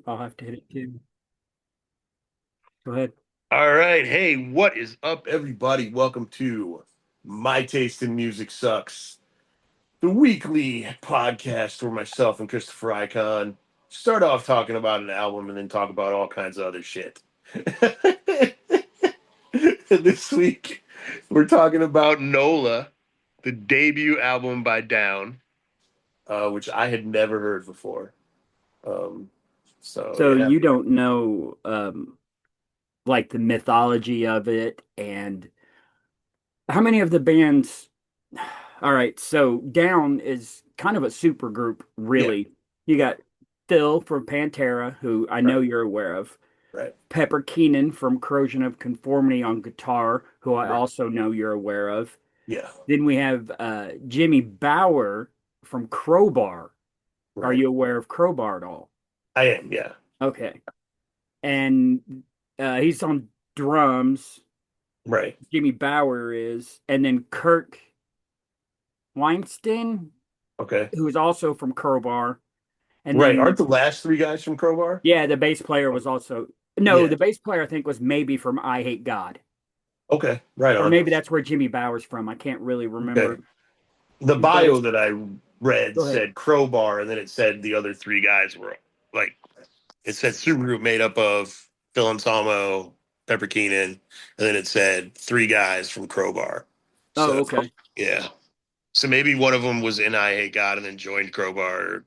I'll have to hit it too. Go ahead. All right. Hey, what is up, everybody? Welcome to My Taste in Music Sucks, the weekly podcast where myself and Christopher Icon start off talking about an album and then talk about all kinds of other shit. This week, we're talking about Nola, the debut album by Down, which I had never heard before. Um, so, So yeah. you don't know like the mythology of it and how many of the bands. All right, so Down is kind of a super group, Yeah. really. You Yeah. got Phil from Pantera, who I know Right. you're aware of. Right. Pepper Keenan from Corrosion of Conformity on guitar, who I Right. also know you're aware of. Yeah. Then we have Jimmy Bower from Crowbar. Are Right. you aware of Crowbar at all? I am. Yeah. Okay. And he's on drums. Right. Jimmy Bower is, and then Kirk Weinstein, Okay. who is also from Crowbar, and Right. then Aren't the last three guys from Crowbar? yeah, the bass player was also no, Yeah. the bass player I think was maybe from I Hate God, Okay. Right or on. maybe that's where Jimmy Bower's from. I can't really Okay. remember, The but bio that I read go ahead. said Crowbar, and then it said the other three guys were like it said supergroup made up of Phil Anselmo, Pepper Keenan, and then it said three guys from Crowbar. Oh, So okay, yeah. So maybe one of them was in I Hate God and then joined Crowbar, or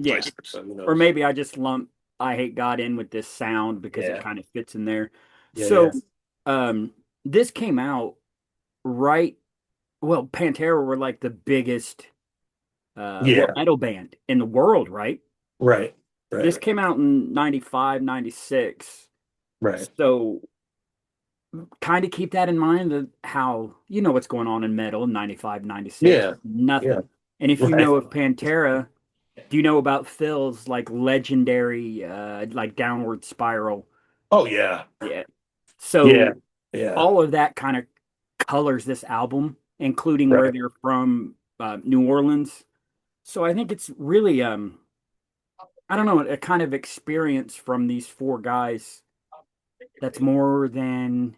yeah, vice versa. Who or knows? maybe I just lump I Hate God in with this sound because it Yeah. kind of fits in there. Yeah. Yeah. So, um, this came out right. Well, Pantera were like the biggest Yeah. metal band in the world, right? Right. Right. This came out in 95, 96. Right. So kind of keep that in mind that how you know what's going on in metal in 95, 96. Yeah. Yeah. Nothing. And if you Right. know of Pantera, do you know about Phil's like legendary like downward spiral? Oh yeah. Yeah. Yeah. So Yeah. all of that kind of colors this album, including where Right. they're from, New Orleans. So I think it's really I don't know, a kind of experience from these four guys that's more than,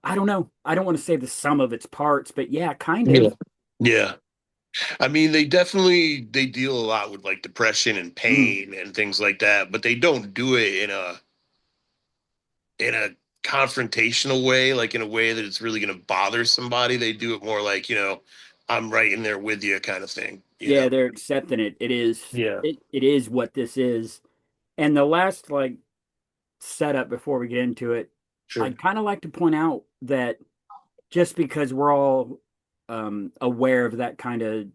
I don't know. I don't want to say the sum of its parts, but yeah, kind Yeah. of. Yeah. I mean, they deal a lot with like depression and Mm. pain and things like that, but they don't do it in a confrontational way, like in a way that it's really going to bother somebody. They do it more like, I'm right in there with you kind of thing, you Yeah, know. they're accepting it. It is Yeah. it is what this is. And the last like setup before we get into it, Sure. I'd kind of like to point out that just because we're all aware of that kind of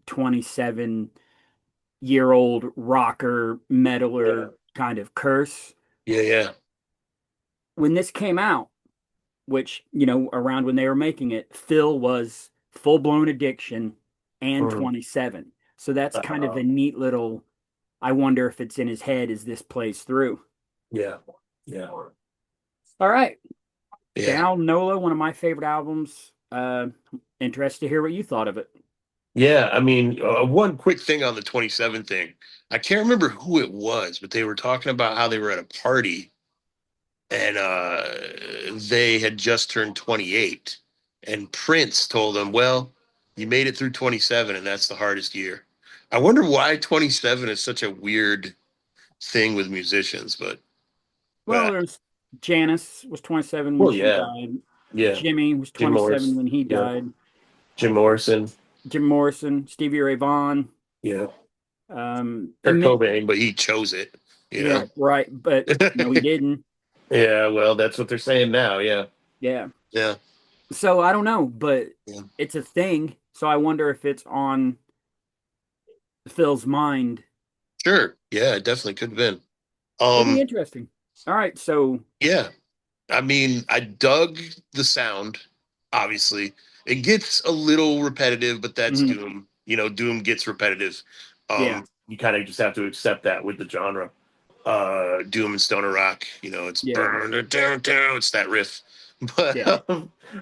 27-year-old rocker Yeah. metaler kind of curse, Yeah. Yeah. when this came out, which, around when they were making it, Phil was full blown addiction and Mhm. 27. So that's kind of Uh, a neat little, I wonder if it's in his head as this plays through. yeah. Yeah. All right. Yeah. Down Nola, one of my favorite albums. Interested to hear what you thought of it. Yeah, I mean, one quick thing on the 27 thing. I can't remember who it was, but they were talking about how they were at a party and they had just turned 28. And Prince told them, well, you made it through 27, and that's the hardest year. I wonder why 27 is such a weird thing with musicians, but, Well, uh, there's Janice was 27 when well, she yeah, died. yeah. Jimmy was Jim 27 Morris, when he yeah. died. Jim Morrison, Jim Morrison, Stevie Ray Vaughan. yeah. And Kurt Cobain, but he chose it, you yeah, know? right. But no, he didn't. Yeah, well, that's what they're saying now. Yeah. Yeah. Yeah. So I don't know, but Yeah. it's a thing. So I wonder if it's on Phil's mind. Sure. Yeah, it definitely could have been. It'd be Um, interesting. All right. So, yeah. I mean, I dug the sound, obviously. It gets a little repetitive, but that's mhm, Doom. Doom gets repetitive. yeah, You kind of just have to accept that with the genre. Doom and Stoner Rock, it's yeah, burn it down, down. It's that riff. yeah,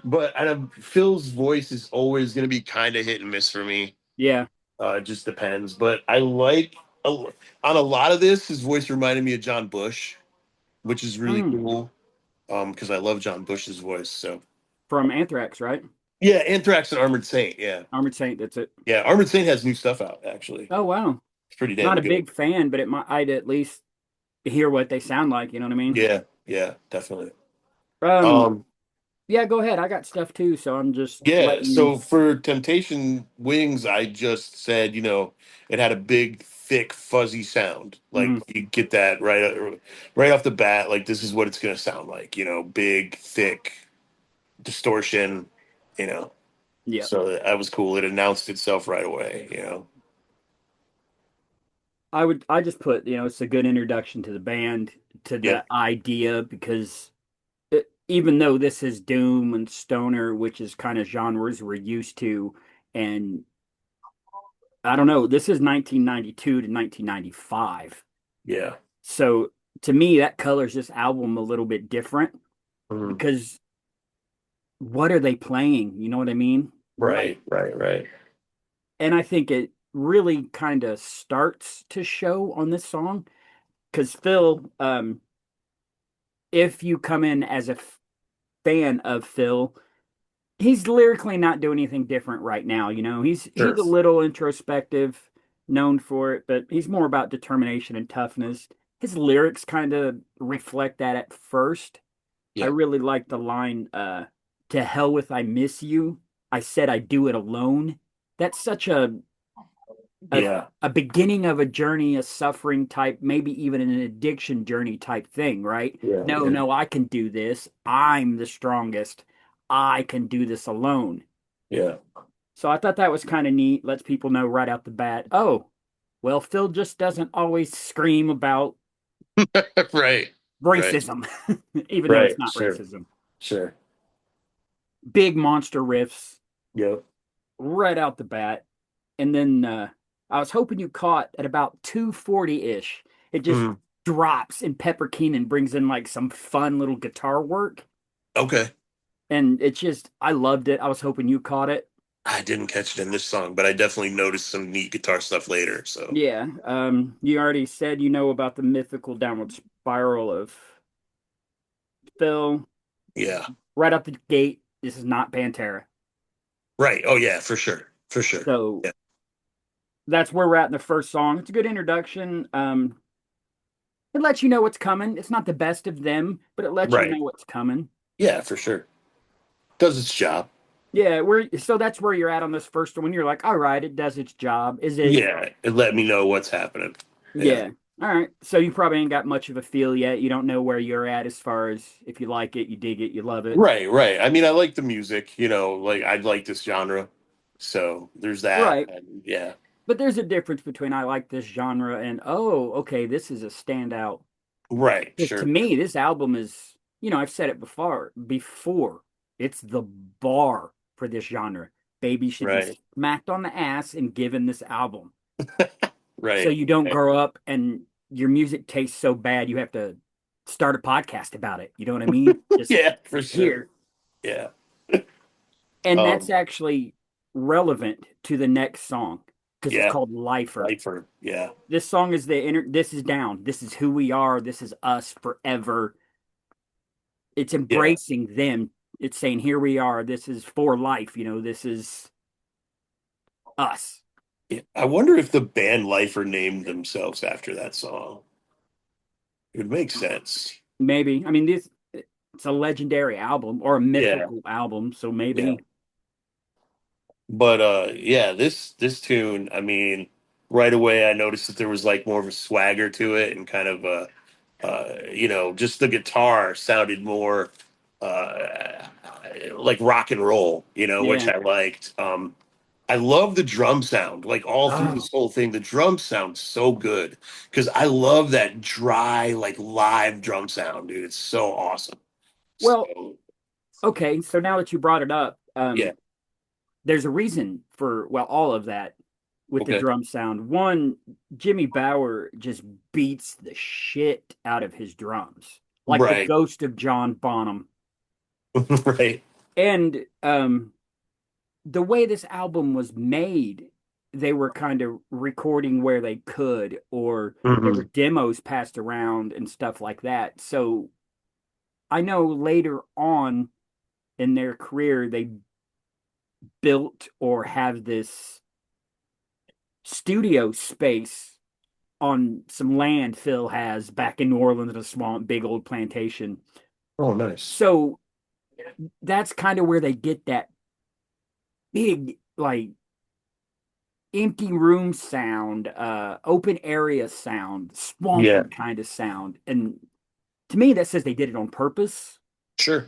But Phil's voice is always going to be kind of hit and miss for me. yeah. It just depends. But I like a, on a lot of this, his voice reminded me of John Bush, which is really Mm, cool. Because I love John Bush's voice. So from Anthrax, right? yeah, Anthrax and Armored Saint. Yeah, Armored Saint, that's it. yeah. Armored Saint has new stuff out. Actually, Oh wow. it's pretty Not damn a good. big fan, but it might I'd at least hear what they sound like, you know what I mean? Yeah, yeah, definitely. Um, Um, yeah, go ahead. I got stuff too, so I'm just yeah. letting you. So for Temptation Wings, I just said, it had a big, thick, fuzzy sound. Like Mhm. you get that right off the bat. Like this is what it's gonna sound like. Big, thick distortion. You know. Yeah. So that was cool. It announced itself right away. I just put, it's a good introduction to the band, to Yeah. the idea, because even though this is doom and stoner, which is kind of genres we're used to, and I don't know, this is 1992 to 1995. Yeah. So to me, that colors this album a little bit different Mhm. because what are they playing? You know what I mean? Like, Right, right, right. and I think it really kind of starts to show on this song because Phil, if you come in as a fan of Phil, he's lyrically not doing anything different right now. He's Sure. a little introspective, known for it, but he's more about determination and toughness. His lyrics kind of reflect that at first. I Yeah. really like the line, "To hell with I miss you. I said I'd do it alone." That's such a Yeah. a beginning of a journey, a suffering type, maybe even an addiction journey type thing, right? Yeah. No, Yeah. no, I can do this. I'm the strongest. I can do this alone. Yeah. So I thought that was kind of neat. Lets people know right out the bat. Oh, well, Phil just doesn't always scream about Right. Right. racism, even though it's Right. not Sure. racism. Sure. Big monster riffs Yep. right out the bat. And then I was hoping you caught at about 240-ish. It just Mhm. drops and Pepper Keenan brings in like some fun little guitar work. Okay. And it's just I loved it. I was hoping you caught it. I didn't catch it in this song, but I definitely noticed some neat guitar stuff later. So Yeah. You already said you know about the mythical downward spiral of Phil. yeah. Right up the gate, this is not Pantera. Right. Oh yeah, for sure. For sure. So Yeah. that's where we're at in the first song. It's a good introduction. It lets you know what's coming. It's not the best of them, but it lets you know Right. what's coming. Yeah, for sure. Does its job. Yeah, we're so that's where you're at on this first one. You're like, all right, it does its job. Is it? Yeah. It let me know what's happening. Yeah. Yeah. All right. So you probably ain't got much of a feel yet. You don't know where you're at as far as if you like it, you dig it, you love it. Right, right. I mean, I like the music, like I like this genre. So there's that. Right. And yeah. But there's a difference between I like this genre and oh, okay, this is a standout. Right, Because to sure. me, this album is, I've said it before, it's the bar for this genre. Baby should be Right. smacked on the ass and given this album. So Right. you don't Right. grow up and your music tastes so bad you have to start a podcast about it. You know what I mean? Just Yeah, for sure. here. Yeah. And that's Um, actually relevant to the next song because it's yeah. called Lifer. Lifer. Yeah. This song is this is down. This is who we are. This is us forever. It's Yeah. embracing them. It's saying, here we are. This is for life. This is us. Yeah. I wonder if the band Lifer named themselves after that song. It would make sense. Maybe. I mean, it's a legendary album or a Yeah. mythical album. So Yeah. maybe, But yeah, this tune, I mean, right away I noticed that there was like more of a swagger to it and kind of just the guitar sounded more uh like rock and roll, which yeah. I liked. I love the drum sound. Like all through Oh, this whole thing, the drum sounds so good because I love that dry, like live drum sound, dude. It's so awesome. well, So okay. So now that you brought it up, yeah, there's a reason for, well, all of that with the okay, drum sound. One, Jimmy Bower just beats the shit out of his drums, like the right, ghost of John Bonham. right, And the way this album was made, they were kind of recording where they could, or there were Hmm. demos passed around and stuff like that. So I know later on in their career, they built or have this studio space on some land Phil has back in New Orleans in a swamp, big old plantation. Oh, nice. So that's kind of where they get that big, like empty room sound, open area sound, Yeah, swampy kind of sound. And to me, that says they did it on purpose. sure.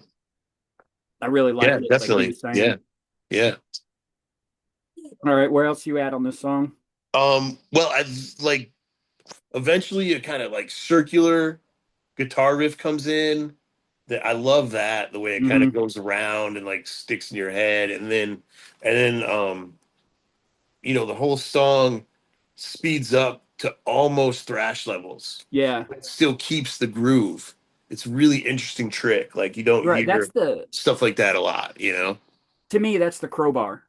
I really Yeah, liked it, like you were definitely. Yeah, saying. yeah. All right, where else you at on this song? Well, I like eventually a kind of like circular guitar riff comes in. That I love that the way it kind of Hmm. goes around and like sticks in your head, and then the whole song speeds up to almost thrash levels. Yeah, It still keeps the groove. It's a really interesting trick. Like you don't right. hear stuff like that a lot. To me, that's the crowbar.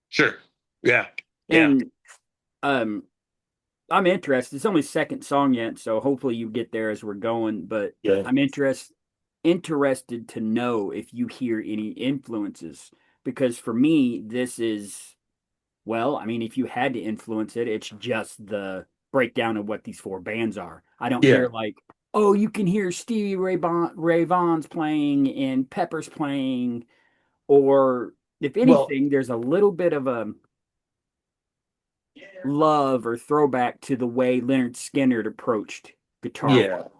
Sure. Yeah. Yeah. And um, I'm interested. It's only second song yet, so hopefully you get there as we're going. But Yeah. I'm interested to know if you hear any influences because for me, this is well, I mean, if you had to influence it, it's just the breakdown of what these four bands are. I don't Yeah. hear like, oh, you can hear Ray Vaughan's playing and Pepper's playing, or if Well, anything, there's a little bit of a love or throwback to the way Leonard Skinner approached guitar yeah. work.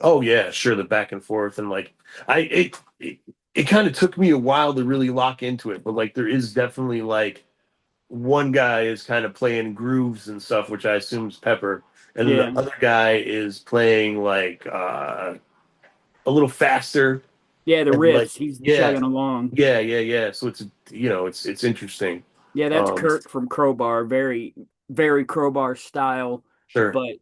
Oh yeah, sure. The back and forth and like I it kind of took me a while to really lock into it, but like there is definitely like one guy is kind of playing grooves and stuff, which I assume is Pepper, and then Yeah. the other guy is playing like a little faster Yeah, the and like riffs, he's yeah, chugging along. yeah. So it's interesting. Yeah, that's Um, Kurt from Crowbar, very, very Crowbar style, sure. but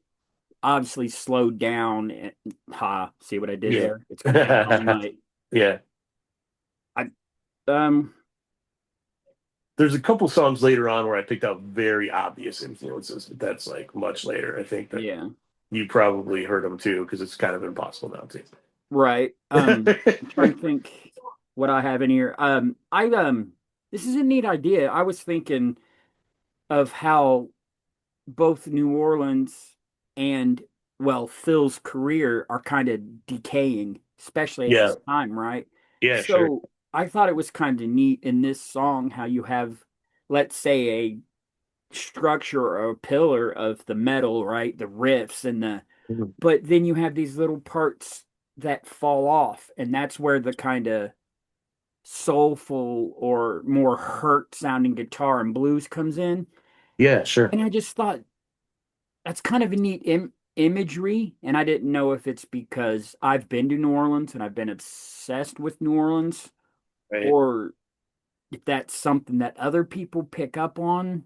obviously slowed down. Ha, see what I did Yeah. there? It's gonna take all night. Yeah. I um There's a couple songs later on where I picked out very obvious influences, but that's like much later. I think that yeah, you probably heard them too, because it's kind of impossible now right. too. I'm trying to think what I have in here. I this is a neat idea. I was thinking of how both New Orleans and well, Phil's career are kind of decaying, especially at Yeah, this time, right? yeah, sure. So I thought it was kind of neat in this song how you have, let's say, a structure or a pillar of the metal, right? The riffs and the, Mhm. but then you have these little parts that fall off, and that's where the kind of soulful or more hurt sounding guitar and blues comes in. Yeah, sure. And I just thought that's kind of a neat imagery. And I didn't know if it's because I've been to New Orleans and I've been obsessed with New Orleans, Right. or if that's something that other people pick up on.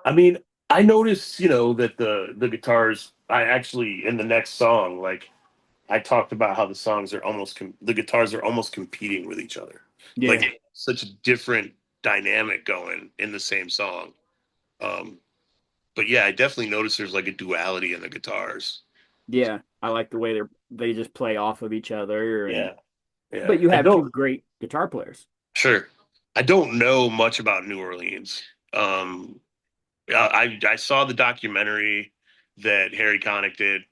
I mean, I noticed, that the guitars. I actually in the next song, like I talked about how the guitars are almost competing with each other. Yeah, Like such a different dynamic going in the same song. Um, but yeah, I definitely noticed there's like a duality in the guitars. yeah. I like the way they just play off of each other, and Yeah, yeah. but you I have two don't great guitar players. sure. I don't know much about New Orleans. Um, I saw the documentary that Harry Connick did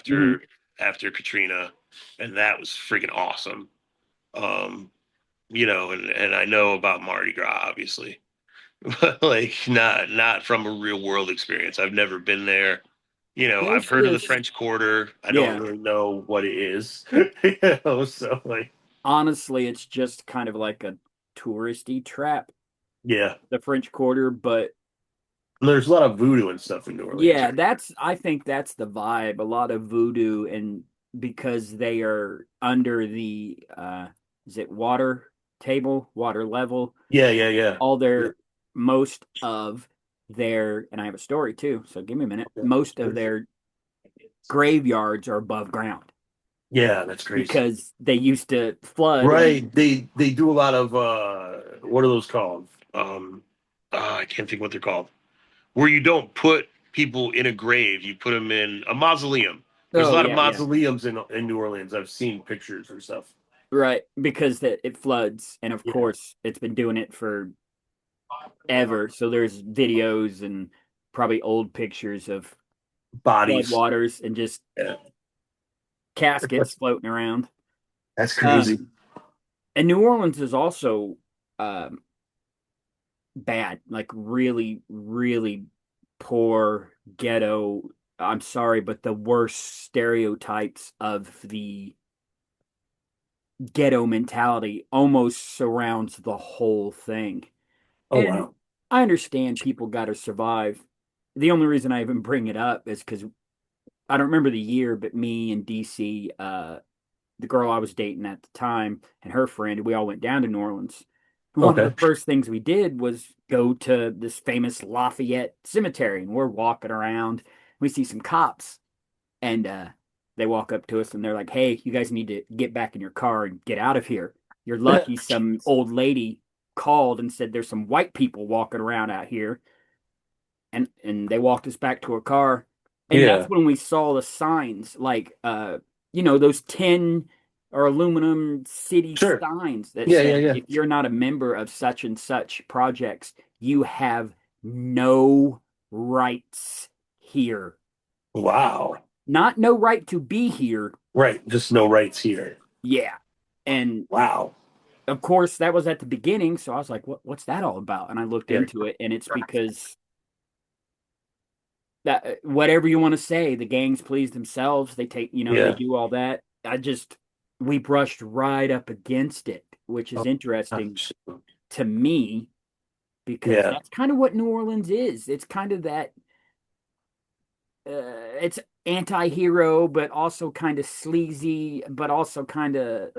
Hmm. after Katrina, and that was freaking awesome. Um, and I know about Mardi Gras, obviously, but like not from a real world experience. I've never been there. I've There's heard of the this, French Quarter. I don't yeah. really know what it is. So like, Honestly, it's just kind of like a touristy trap, yeah. the French Quarter, but And there's a lot of voodoo and stuff in New Orleans, yeah, right? that's I think that's the vibe. A lot of voodoo and because they are under the is it water table, water level, Yeah, yeah, yeah. all Yeah. their most of their and I have a story too, so give me a minute. Most of their graveyards are above ground Yeah, that's crazy. because they used to flood and Right. They do a lot of what are those called? I can't think what they're called, where you don't put people in a grave, you put them in a mausoleum. There's a Oh lot of yeah, yeah. mausoleums in New Orleans. I've seen pictures or stuff. Right, because that it floods, and of Yeah, course it's been doing it for ever. So there's videos and probably old pictures of bodies. floodwaters and just Yeah, caskets floating around. that's crazy. Um, and New Orleans is also um, bad, like really, really poor ghetto. I'm sorry, but the worst stereotypes of the ghetto mentality almost surrounds the whole thing. Oh And wow. I understand people got to survive. The only reason I even bring it up is because I don't remember the year, but me and DC, the girl I was dating at the time, and her friend, we all went down to New Orleans. One of the Okay. first things we did was go to this famous Lafayette Cemetery, and we're walking around. We see some cops, and they walk up to us, and they're like, "Hey, you guys need to get back in your car and get out of here. You're lucky some old lady called and said there's some white people walking around out here." And they walked us back to a car, and that's Yeah. when we saw the signs, like those tin or aluminum city Sure. signs that Yeah. Yeah. said Yeah. if you're not a member of such and such projects, you have no rights here. Wow. Not no right to be here. Right. Just no rights here. Yeah. And Wow. of course that was at the beginning, so I was like, what's that all about? And I looked Yeah. into it, and it's because that whatever you want to say, the gangs please themselves. They take, they Yeah. do all that. We brushed right up against it, which is Oh, interesting gosh. to me because Yeah. that's kind of what New Orleans is. It's kind of that, it's anti-hero, but also kind of sleazy, but also kind of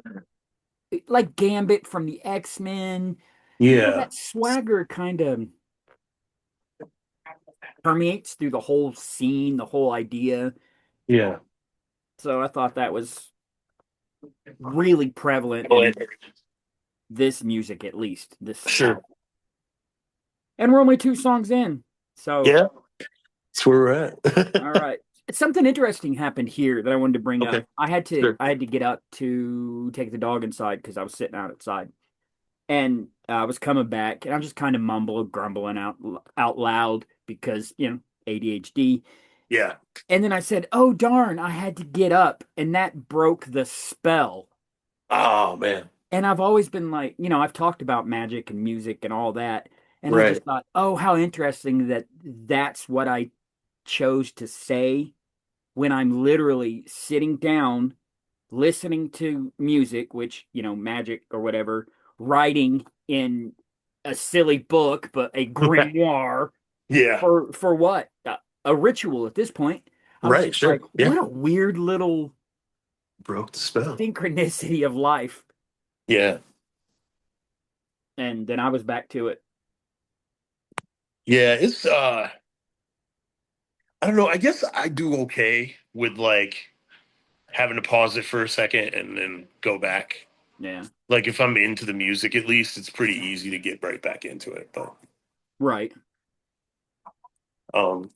like Gambit from the X-Men. Yeah. That swagger kind of permeates through the whole scene, the whole idea. Yeah. So I thought that was really prevalent Oh, in this music, at least this sure. style. And we're only two songs in. So, Yeah. That's where we're all at. right. Something interesting happened here that I wanted to bring up. Okay. I had to Sure. I had to get up to take the dog inside because I was sitting outside. And I was coming back, and I'm just kind of grumbling out loud because, ADHD. Yeah. And then I said, "Oh darn, I had to get up." And that broke the spell. Oh man. And I've always been like, I've talked about magic and music and all that. And I Right. just thought, oh, how interesting that that's what I chose to say when I'm literally sitting down, listening to music, which, magic or whatever, writing in a silly book, but a Right. grimoire Yeah. for what? A ritual at this point. I was Right. just like, Sure. Yeah. what a weird little Broke the spell. synchronicity of life. Yeah. And then I was back to it. Yeah. It's I don't know. I guess I do okay with like having to pause it for a second and then go back. Yeah. Like if I'm into the music, at least it's pretty easy to get right back into it. But Right. um,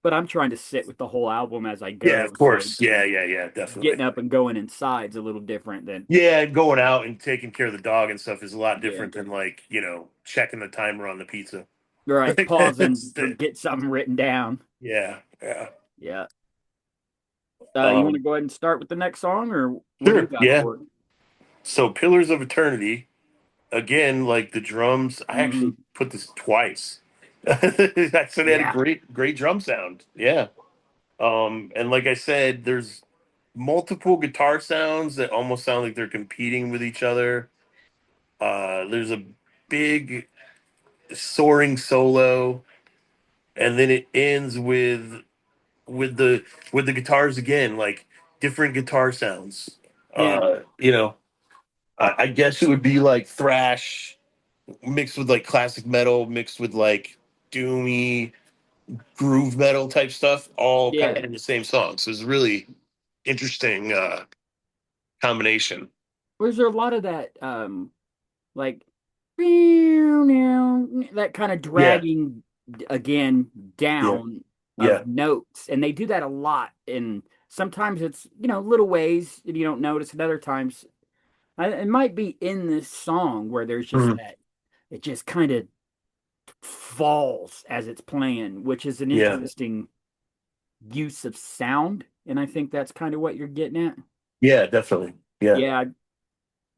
But I'm trying to sit with the whole album as I yeah, go. of So course. Yeah, yeah, yeah, definitely. getting up and going inside's a little different than, Yeah, and going out and taking care of the dog and stuff is a lot yeah. different than like, checking the timer on the pizza. Right. Like, Pausing to get something written down. yeah, yeah. Yeah. You want to Um, go ahead and start with the next song, or what do you sure, got yeah. for it? So Pillars of Eternity, again, like the drums, I actually Hmm. put this twice. I said they had a Yeah. great, great drum sound. Yeah. And like I said, there's multiple guitar sounds that almost sound like they're competing with each other. There's a big soaring solo, and then it ends with the with the guitars again, like different guitar sounds. Yeah. I guess it would be like thrash mixed with like classic metal, mixed with like doomy groove metal type stuff, all kind Yeah. of in the same song. So it's really interesting combination. Was there a lot of that, like, that kind of Yeah, dragging again yeah, down yeah. of notes. And they do that a lot. And sometimes it's, little ways and you don't notice, and other times it might be in this song where there's just Mhm. that it just kind of falls as it's playing, which is an Yeah, interesting use of sound. And I think that's kind of what you're getting at. yeah, definitely. Yeah. Yeah,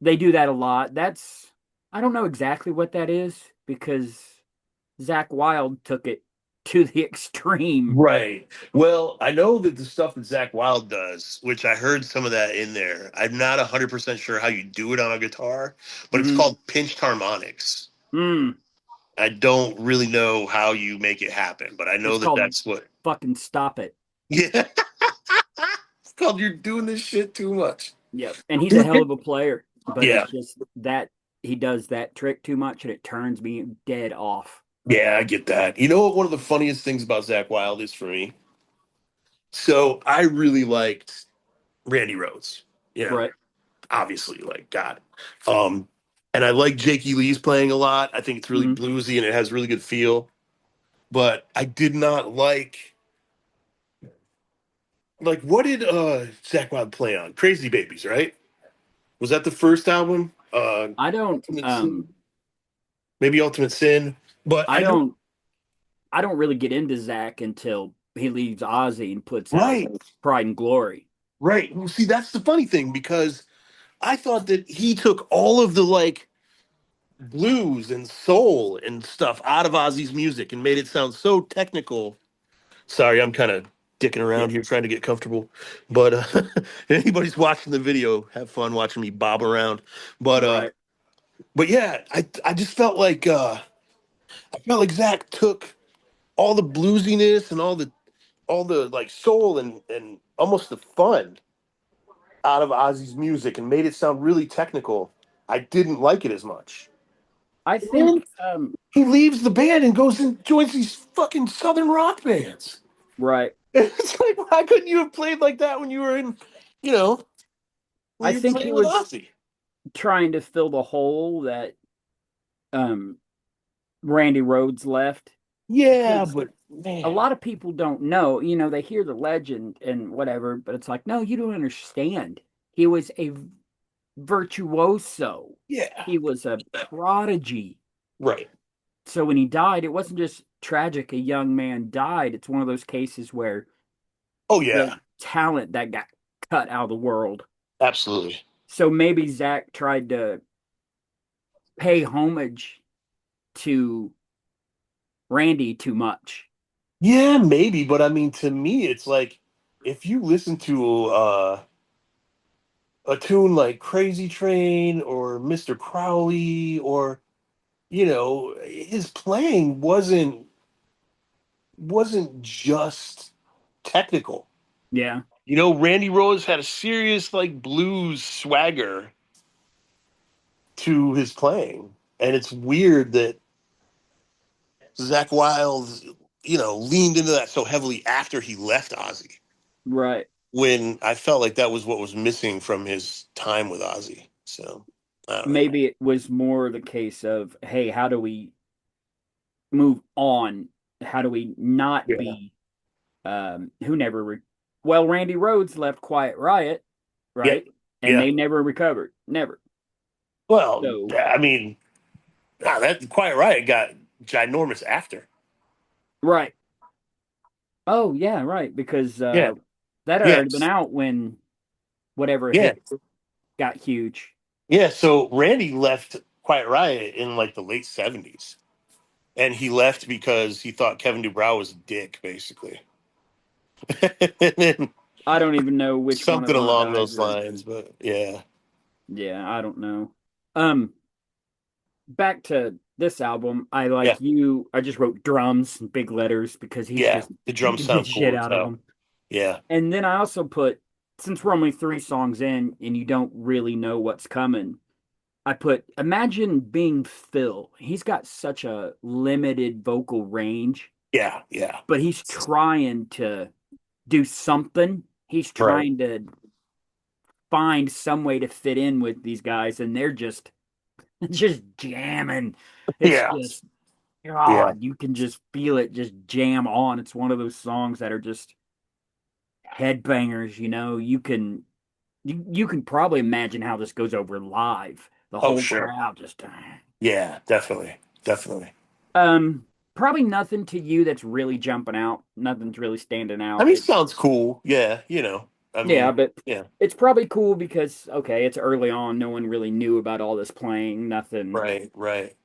they do that a lot. I don't know exactly what that is because Zach Wild took it to the extreme. Right. Well, I know that the stuff that Zach Wild does, which I heard some of that in there. I'm not 100% sure how you do it on a guitar, but it's Mm, called pinched harmonics. mm. I don't really know how you make it happen, but I know It's that called that's what. fucking stop it. Yeah. It's called you're doing this shit too much. Yep. And he's a hell of a player, but Yeah. it's just that he does that trick too much and it turns me dead off. Yeah, I get that. You know what one of the funniest things about Zach Wild is for me? So I really liked Randy Rhoads. You know, Right. obviously, like God. Um, and I like Jakey Lee's playing a lot. I think it's really Mm. bluesy and it has really good feel. But I did not like what did Zach Wild play on? Crazy Babies, right? Was that the first album? I don't Ultimate Sin? Maybe Ultimate Sin. But I I don't. don't I don't really get into Zach until he leaves Ozzy and puts out Right, Pride and Glory. right. Well, see, that's the funny thing because I thought that he took all of the like blues and soul and stuff out of Ozzy's music and made it sound so technical. Sorry, I'm kind of dicking Yeah. around here trying to get comfortable. But if anybody's watching the video, have fun watching me bob around. But Right. yeah, I just I felt like Zach took all the bluesiness and all the like soul and almost the fun out of Ozzy's music and made it sound really technical. I didn't like it as much. I And think he leaves the band and goes and joins these fucking southern rock bands. right. It's like, why couldn't you have played like that when you were you know, when I you were think he playing with was Ozzy? trying to fill the hole that um Randy Rhodes left Yeah, because but a man, lot of people don't know, they hear the legend and whatever, but it's like, no, you don't understand. He was a virtuoso. yeah, He was a prodigy. right. So when he died, it wasn't just tragic a young man died. It's one of those cases where Oh the yeah, talent that got cut out of the world. absolutely. So maybe Zach tried to pay homage to Randy too much. Yeah, maybe, but I mean, to me, it's like if you listen to a tune like Crazy Train or Mr. Crowley or his playing wasn't just technical. Yeah, Randy Rhoads had a serious like blues swagger to his playing. And it's weird that Zach Wild, leaned into that so heavily after he left Ozzy. right. When I felt like that was what was missing from his time with Ozzy. So I don't know. Maybe it was more the case of, hey, how do we move on? How do we not Yeah. be who never well, Randy Rhodes left Quiet Riot, Yeah. right? And Yeah. they never recovered. Never. Well, So, I mean, that Quiet Riot got ginormous after. right. Oh, yeah, right. Because Yeah. that had Yeah. already been out when whatever Yeah. hit got huge. Yeah. So Randy left Quiet Riot in like the late 70s. And he left because he thought Kevin DuBrow was a dick, basically. And then I don't even know which one of something them along died, those but lines. But yeah. yeah, I don't know. Um, Back to this album, Yeah. I just wrote drums in big letters because he's Yeah. just The drums beating the sound shit cool as out of hell. them. Yeah. And then I also put, since we're only three songs in and you don't really know what's coming, I put, imagine being Phil. He's got such a limited vocal range, Yeah. Yeah. but he's trying to do something. He's Right. trying to find some way to fit in with these guys, and they're just It's just jamming. It's Yeah. just Yeah. God, you can just feel it just jam on. It's one of those songs that are just headbangers, you know. You can probably imagine how this goes over live. The Oh, whole sure. crowd just Yeah, definitely. Definitely. probably nothing to you that's really jumping out. Nothing's really standing I out. mean, sounds cool. Yeah, I Yeah, mean, but yeah, it's probably cool because okay, it's early on. No one really knew about all this playing. Nothing. right, right.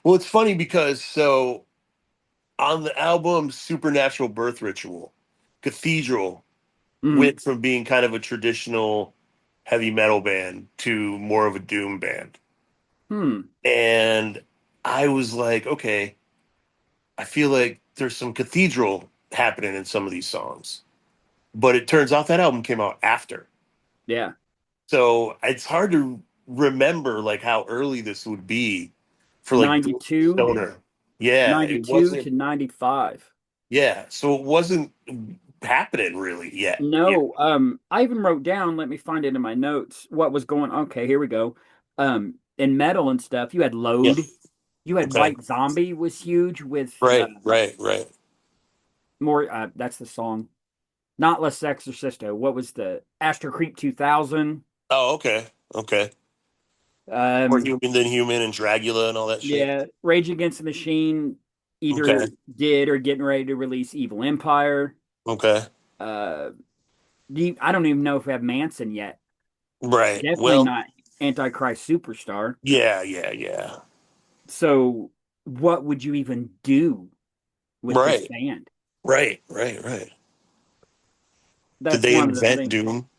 Well, it's funny because so on the album Supernatural Birth Ritual, Cathedral Mm, went from being kind of a traditional heavy metal band to more of a doom band. hmm. And I was like, okay, I feel like there's some cathedral happening in some of these songs. But it turns out that album came out after. Yeah. So it's hard to remember like how early this would be for like doom 92, stoner. Yeah, it 92 wasn't. to 95. Yeah, so it wasn't happening really yet. Yeah. No, I even wrote down, let me find it in my notes, what was going okay, here we go. In metal and stuff, you had Yeah. Load, you had Okay. White Zombie was huge with Right. Right. Right. more that's the song. Not Les Exorcisto. What was the Astro Creep 2000? Oh, okay. Okay. More Um human than human and Dracula and all that shit. yeah, Rage Against the Machine either Okay. did or getting ready to release Evil Empire. Okay. Uh I don't even know if we have Manson yet. Right. Definitely Well, not Antichrist Superstar. yeah, yeah, yeah. So, what would you even do with this Right. band? Right. Right. Right. Did That's they one of the invent things. Doom?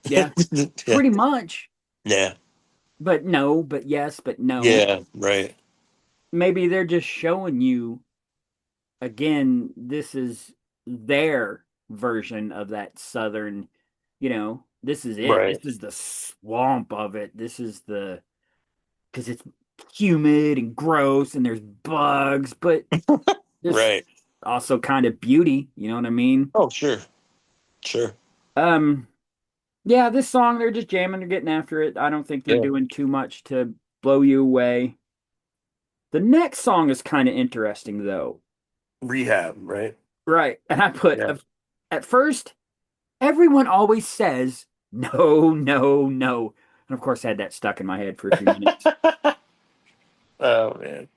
Yeah, Yeah. pretty much. Yeah. But no, but yes, but no. Yeah. Right. Maybe they're just showing you again, this is their version of that southern, this is it. This Right. is the swamp of it. This is the because it's humid and gross and there's bugs, but there's Right. also kind of beauty, you know what I mean? Oh, sure. Sure. Um, yeah, this song, they're just jamming, they're getting after it. I don't think they're Yeah. doing too much to blow you away. The next song is kind of interesting, though. Rehab, right? Right. And I put, Yeah. at first, everyone always says, no, no, no. And of course, I had that stuck in my head for a few minutes. Oh man,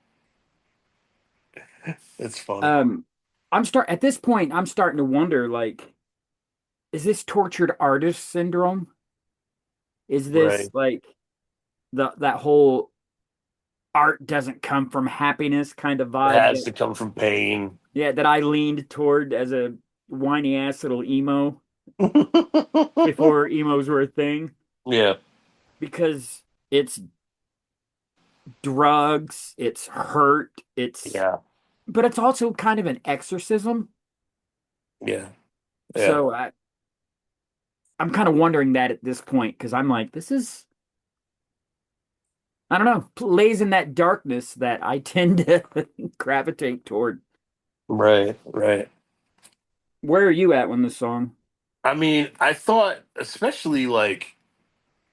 it's funny. Um, at this point, I'm starting to wonder, like, is this tortured artist syndrome? Is this Right. like that whole art doesn't come from happiness kind of It vibe has that to come from pain. yeah, that I leaned toward as a whiny ass little emo before emos were a thing Yeah. because it's drugs, it's hurt, Yeah. but it's also kind of an exorcism. Yeah. Yeah. So I'm kind of wondering that at this point because I'm like, this is, I don't know, plays in that darkness that I tend to gravitate toward. Right. Right. Where are you at when this song? I mean, I thought, especially like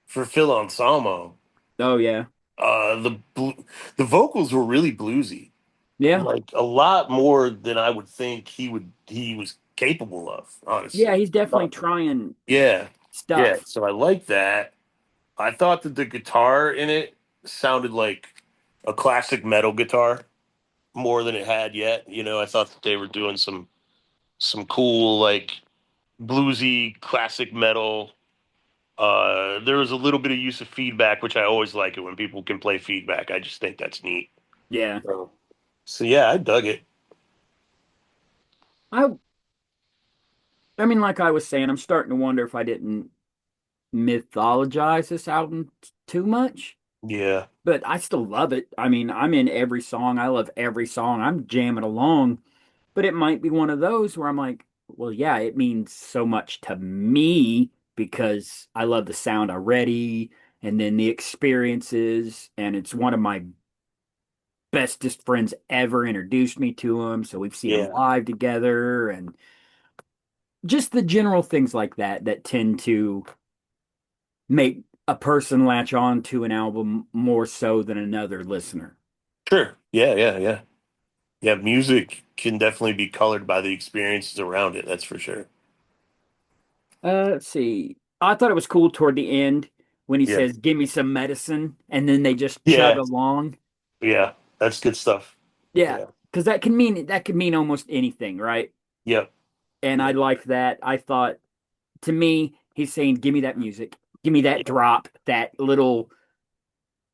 for Phil Anselmo, Oh yeah. the vocals were really bluesy, Yeah. like a lot more than I would think he was capable of, Yeah, honestly. he's definitely Uh, trying yeah. Yeah. stuff. So I like that. I thought that the guitar in it sounded like a classic metal guitar more than it had yet. I thought that they were doing some cool like bluesy classic metal. There was a little bit of use of feedback, which I always like it when people can play feedback. I just think that's neat. Yeah. So yeah, I dug it. I I mean, like I was saying, I'm starting to wonder if I didn't mythologize this album too much, Yeah, but I still love it. I mean, I'm in every song. I love every song. I'm jamming along, but it might be one of those where I'm like, well, yeah, it means so much to me because I love the sound already and then the experiences, and it's one of my bestest friends ever introduced me to him. So we've seen him yeah, live together and just the general things like that that tend to make a person latch on to an album more so than another listener. Sure. Yeah, yeah, yeah. Yeah, music can definitely be colored by the experiences around it, that's for sure. Let's see. I thought it was cool toward the end when he Yeah. says, "Give me some medicine," and then they just chug Yeah. along. Yeah. That's good stuff. Yeah, Yeah. because that could mean almost anything, right? Yep. And I Yep. liked that. I thought, to me, he's saying, "Give me that music, give me that Yeah. drop, that little,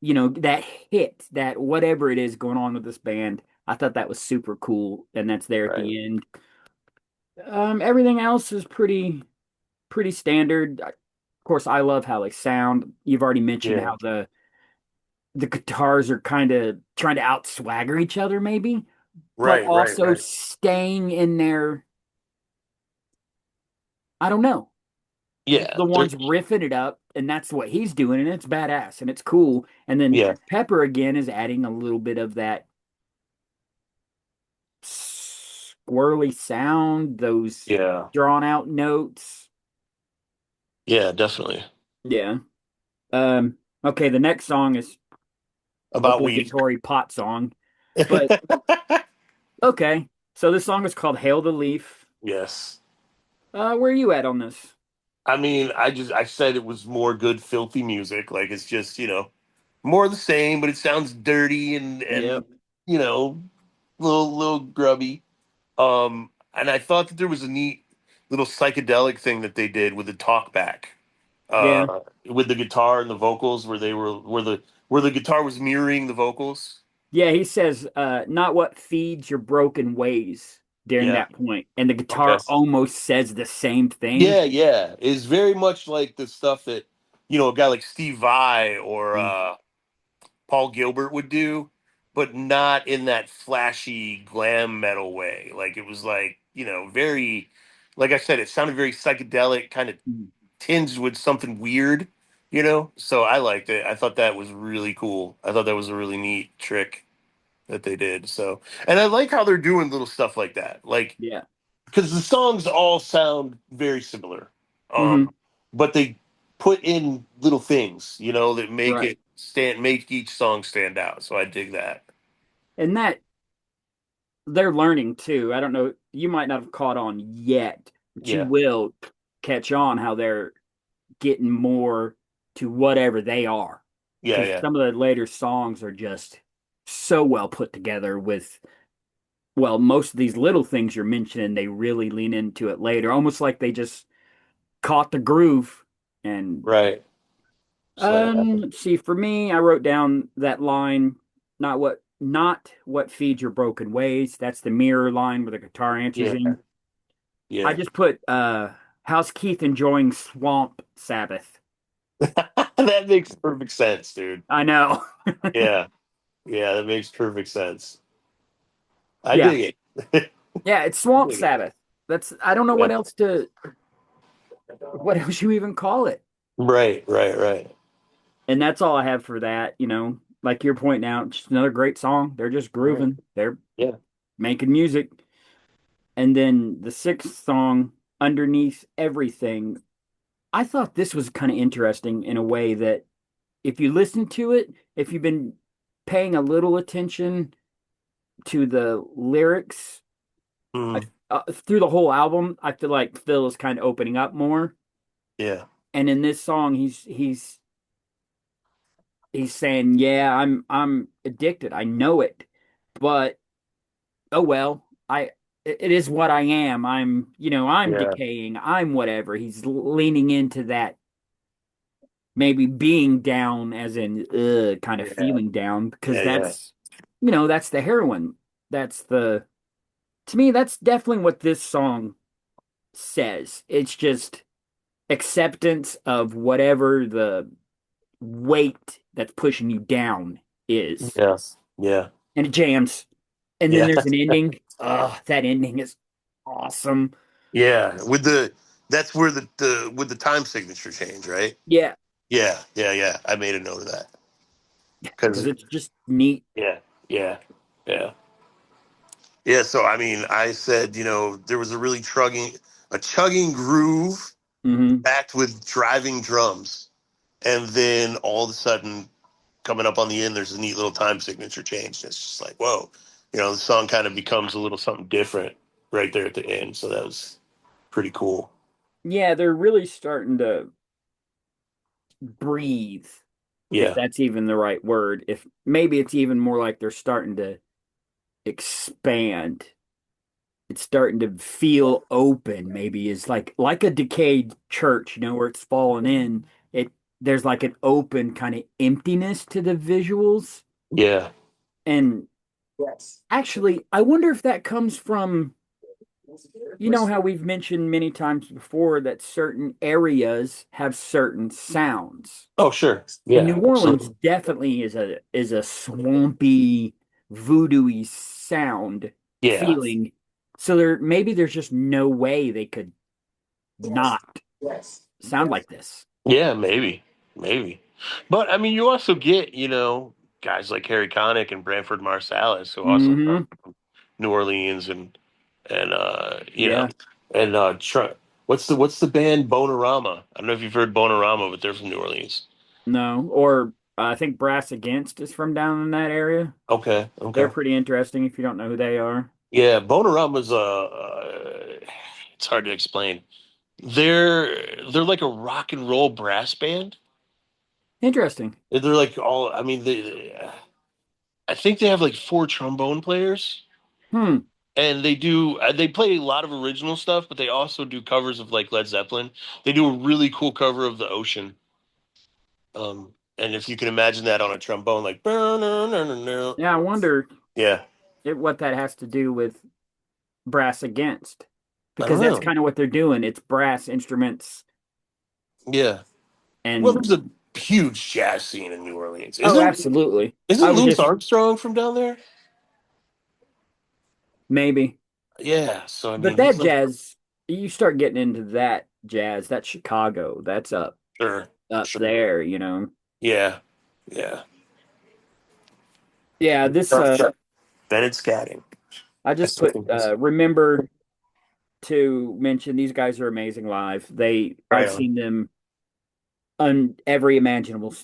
that hit, that whatever it is going on with this band." I thought that was super cool, and that's there at Right. the end. Everything else is pretty standard. Of course, I love how they sound. You've already mentioned Yeah. how the guitars are kind of trying to out swagger each other, maybe, but Right, right, also right. staying in their, I don't know, Yeah. the ones riffing it up, and that's what he's doing, and it's badass and it's cool. And then Yeah. Pepper again is adding a little bit of that squirrely sound, those Yeah. drawn out notes. Yeah, definitely. Yeah. Okay, the next song is About weed. obligatory pot song, but okay. So this song is called Hail the Leaf. Yes. Where are you at on this? I mean, I said it was more good filthy music. Like it's just, more of the same, but it sounds dirty and Yep. little grubby. And I thought that there was a neat little psychedelic thing that they did with the talk back. Yeah. With the guitar and the vocals where the guitar was mirroring the vocals. Yeah, he says, not what feeds your broken ways during Yeah. that point. And the Okay. guitar almost says the same thing. Yeah, yeah. It's very much like the stuff that, a guy like Steve Vai or Mm. Paul Gilbert would do, but not in that flashy glam metal way. Like it was like, very, like I said, it sounded very psychedelic, kind of Mm. tinged with something weird, So I liked it. I thought that was really cool. I thought that was a really neat trick that they did. So, and I like how they're doing little stuff like that. Like, Yeah. because the songs all sound very similar, Hmm. but they put in little things, that Right. make each song stand out. So I dig that. And that they're learning too. I don't know, you might not have caught on yet, but you Yeah, will catch on how they're getting more to whatever they are. yeah, Because yeah, some of the later songs are just so well put together with, well, most of these little things you're mentioning, they really lean into it later, almost like they just caught the groove. And right. Just let it happen. let's see, for me, I wrote down that line, not what feeds your broken ways. That's the mirror line where the guitar answers Yeah, in. I yeah. just put how's Keith enjoying Swamp Sabbath? That makes perfect sense, dude. I know. Yeah, yeah, that makes perfect sense. I Yeah. dig it. Yeah, it's I Swamp dig it. Sabbath. That's I don't know Yeah. what else you even call it. Right, right, right. And that's all I have for that, like you're pointing out, just another great song. They're just Right. grooving. They're Yeah, making music. And then the sixth song, Underneath Everything, I thought this was kind of interesting in a way that if you listen to it, if you've been paying a little attention to the lyrics, mhm. through the whole album, I feel like Phil is kind of opening up more. Yeah, And in this song, he's saying, "Yeah, I'm addicted. I know it, but oh well. It is what I am. I'm yeah, decaying. I'm whatever." He's leaning into that maybe being down, as in kind of yeah, feeling down, because yeah, yeah, that's the heroin. That's the To me, that's definitely what this song says. It's just acceptance of whatever the weight that's pushing you down is. yeah, yeah, And it jams. And then yeah. there's an ending. That ending is awesome. Yeah, that's where the with the time signature change, right? Yeah, Yeah, yeah, yeah. I made a note of that because because it's just neat. yeah, yeah, yeah, yeah. So I mean, I said there was a really chugging groove Hmm. backed with driving drums, and then all of a sudden, coming up on the end, there's a neat little time signature change. And it's just like, whoa, the song kind of becomes a little something different right there at the end. So that was pretty cool. Yeah, they're really starting to breathe, if Yeah, that's even the right word. If maybe it's even more like they're starting to expand. It's starting to feel open, maybe is like a decayed church, where it's fallen in. It There's like an open kind of emptiness to the visuals. yeah, And actually, I wonder if that comes from, how we've mentioned many times before that certain areas have certain sounds. oh sure, And yeah, New Orleans absolutely, definitely is a swampy, voodoo-y sound yeah, feeling. So there's just no way they could not sound like this. yeah, maybe. But I mean, you also get guys like Harry Connick and Branford Marsalis who also come Hmm. from New Orleans and Yeah. what's the band Bonarama? I don't know if you've heard Bonarama, but they're from New Orleans. No. Or I think Brass Against is from down in that area. Okay, They're okay. pretty interesting if you don't know who they are. Yeah, Bonarama's it's hard to explain. They're like a rock and roll brass band. Interesting. They're like all I mean I think they have like four trombone players Hmm. and they play a lot of original stuff, but they also do covers of like Led Zeppelin. They do a really cool cover of The Ocean. And if you can imagine that on a trombone like Yeah, I wonder yeah, what that has to do with Brass Against, I don't because that's know. kind of what they're doing. It's brass instruments Yeah. Well, and there's a huge jazz scene in New Orleans. oh, Isn't absolutely. I isn't would Louis just Armstrong from down there? maybe. Yeah, so I But mean that he's like jazz, you start getting into that jazz, that's Chicago. That's sure, up sure. there. Yeah. Yeah. Yeah, this Sure. Bennett scatting. I I just still put think that's remember to mention these guys are amazing live. I've right on. seen them on every imaginable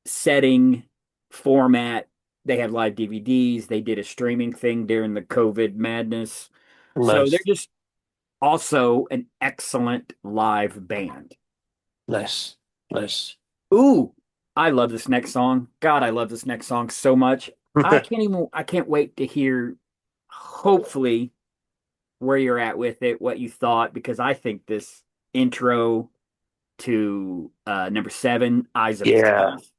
setting, format. They have live DVDs. They did a streaming thing during the COVID madness. So they're Nice. just also an excellent live band. Nice. Nice. Ooh, I love this next song. God, I love this next song so much. I can't wait to hear, hopefully, where you're at with it, what you thought, because I think this intro to number seven, Eyes of Yeah. Truth,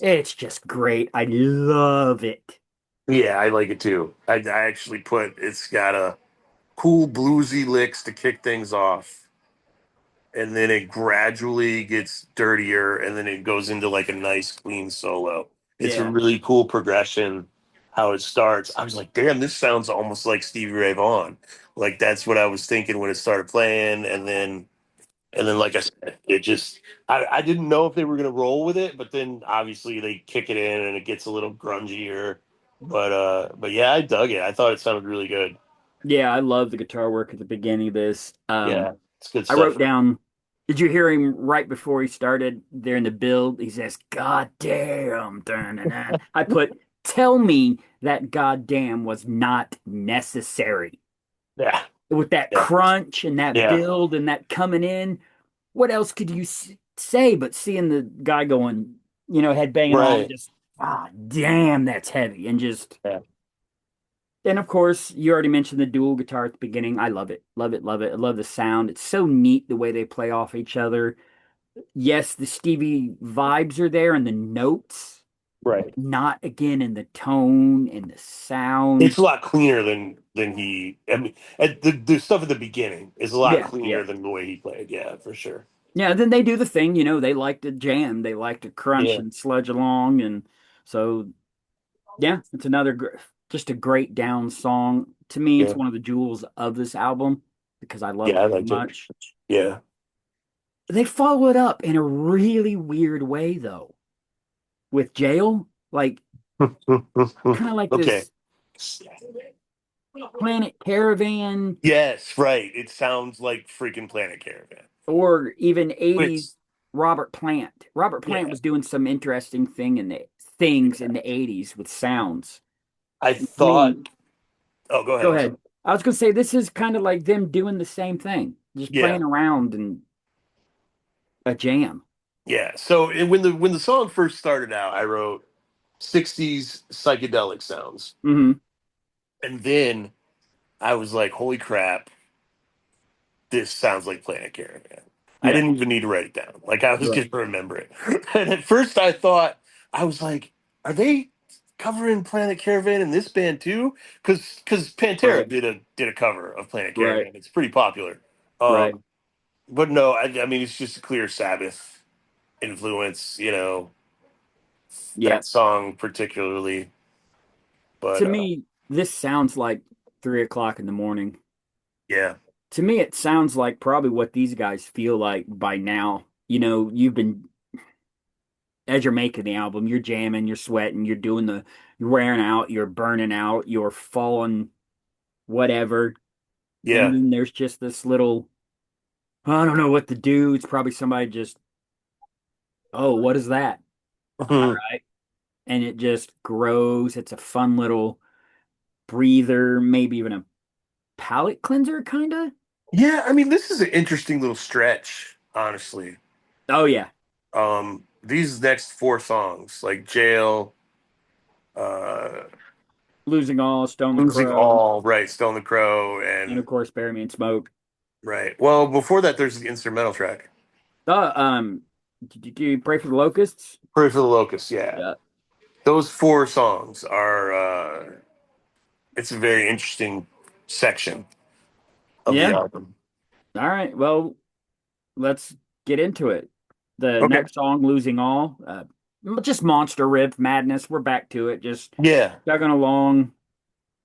it's just great. I love it. Yeah, I like it too. I actually put it's got a cool bluesy licks to kick things off, and then it gradually gets dirtier, and then it goes into like a nice clean solo. It's a Yeah. really cool progression how it starts. I was like, damn, this sounds almost like Stevie Ray Vaughan. Like that's what I was thinking when it started playing, and then like I said, it just I didn't know if they were gonna roll with it, but then obviously they kick it in and it gets a little grungier. But yeah, I dug it. I thought it sounded really good. Yeah, I love the guitar work at the beginning of this. Yeah, it's good I stuff. wrote down, did you hear him right before he started there in the build? He says, God damn. Dun, dun, dun." I put, tell me that goddamn was not necessary. Yeah, With that yeah, crunch and that yeah. build and that coming in, what else could you say but seeing the guy going, head banging along, Right. just, ah, damn, that's heavy. And just, Yeah. and of course, you already mentioned the dual guitar at the beginning. I love it. Love it. Love it. I love the sound. It's so neat the way they play off each other. Yes, the Stevie vibes are there and the notes, Right. not again in the tone and the sound. It's a lot cleaner than he. I mean, the stuff at the beginning is a lot Yeah, yeah. cleaner than the way he played. Yeah, for sure. Yeah, then they do the thing, they like to jam, they like to crunch Yeah, and sludge along. And so, yeah, it's just a great down song. To me, it's yeah, one of the jewels of this album because I love yeah. it I so liked it. much. Yeah. They follow it up in a really weird way, though, with Jail, like kind of like Okay. this Planet Caravan Yes, right. It sounds like freaking Planet Caravan. or even Which 80s Robert Plant. Robert Plant Yeah, was doing some interesting things in the 80s with sounds. I To thought. me, Oh, go ahead. go I'm ahead. sorry. I was gonna say this is kind of like them doing the same thing, just Yeah, playing around in a jam. yeah. So when the song first started out, I wrote '60s psychedelic sounds, Hmm. and then I was like, "Holy crap, this sounds like Planet Caravan." I Yeah, didn't even need to write it down. Like I was right, just remember it. And at first, I thought I was like, "Are they covering Planet Caravan in this band too?" Because Pantera right, did a cover of Planet right, Caravan. It's pretty popular. right. But no, I mean it's just a clear Sabbath influence, Yeah. that song particularly. But To me, this sounds like 3 o'clock in the morning. yeah, To me, it sounds like probably what these guys feel like by now. You've been as you're making the album, you're jamming, you're sweating, you're wearing out, you're burning out, you're falling, whatever. And yeah, then there's just this little, I don't know what to do. It's probably somebody just, oh, what is that? All Mhm. right. And it just grows. It's a fun little breather, maybe even a palate cleanser, kind of. Yeah. I mean, this is an interesting little stretch, honestly. Oh, yeah. These next four songs, like Jail, uh, Losing All, Stone the Losing Crow, All, right, Stone the Crow, and and of course, Bury Me in Smoke. right. Well, before that, there's the instrumental track, Do you Pray for the Locusts? Pray for the Locust. Yeah, Yeah. those four songs are. It's a very interesting section of the Yeah. album. All right. Well, let's get into it. The Okay. next song, Losing All, just monster riff madness. We're back to it, just Yeah, chugging along.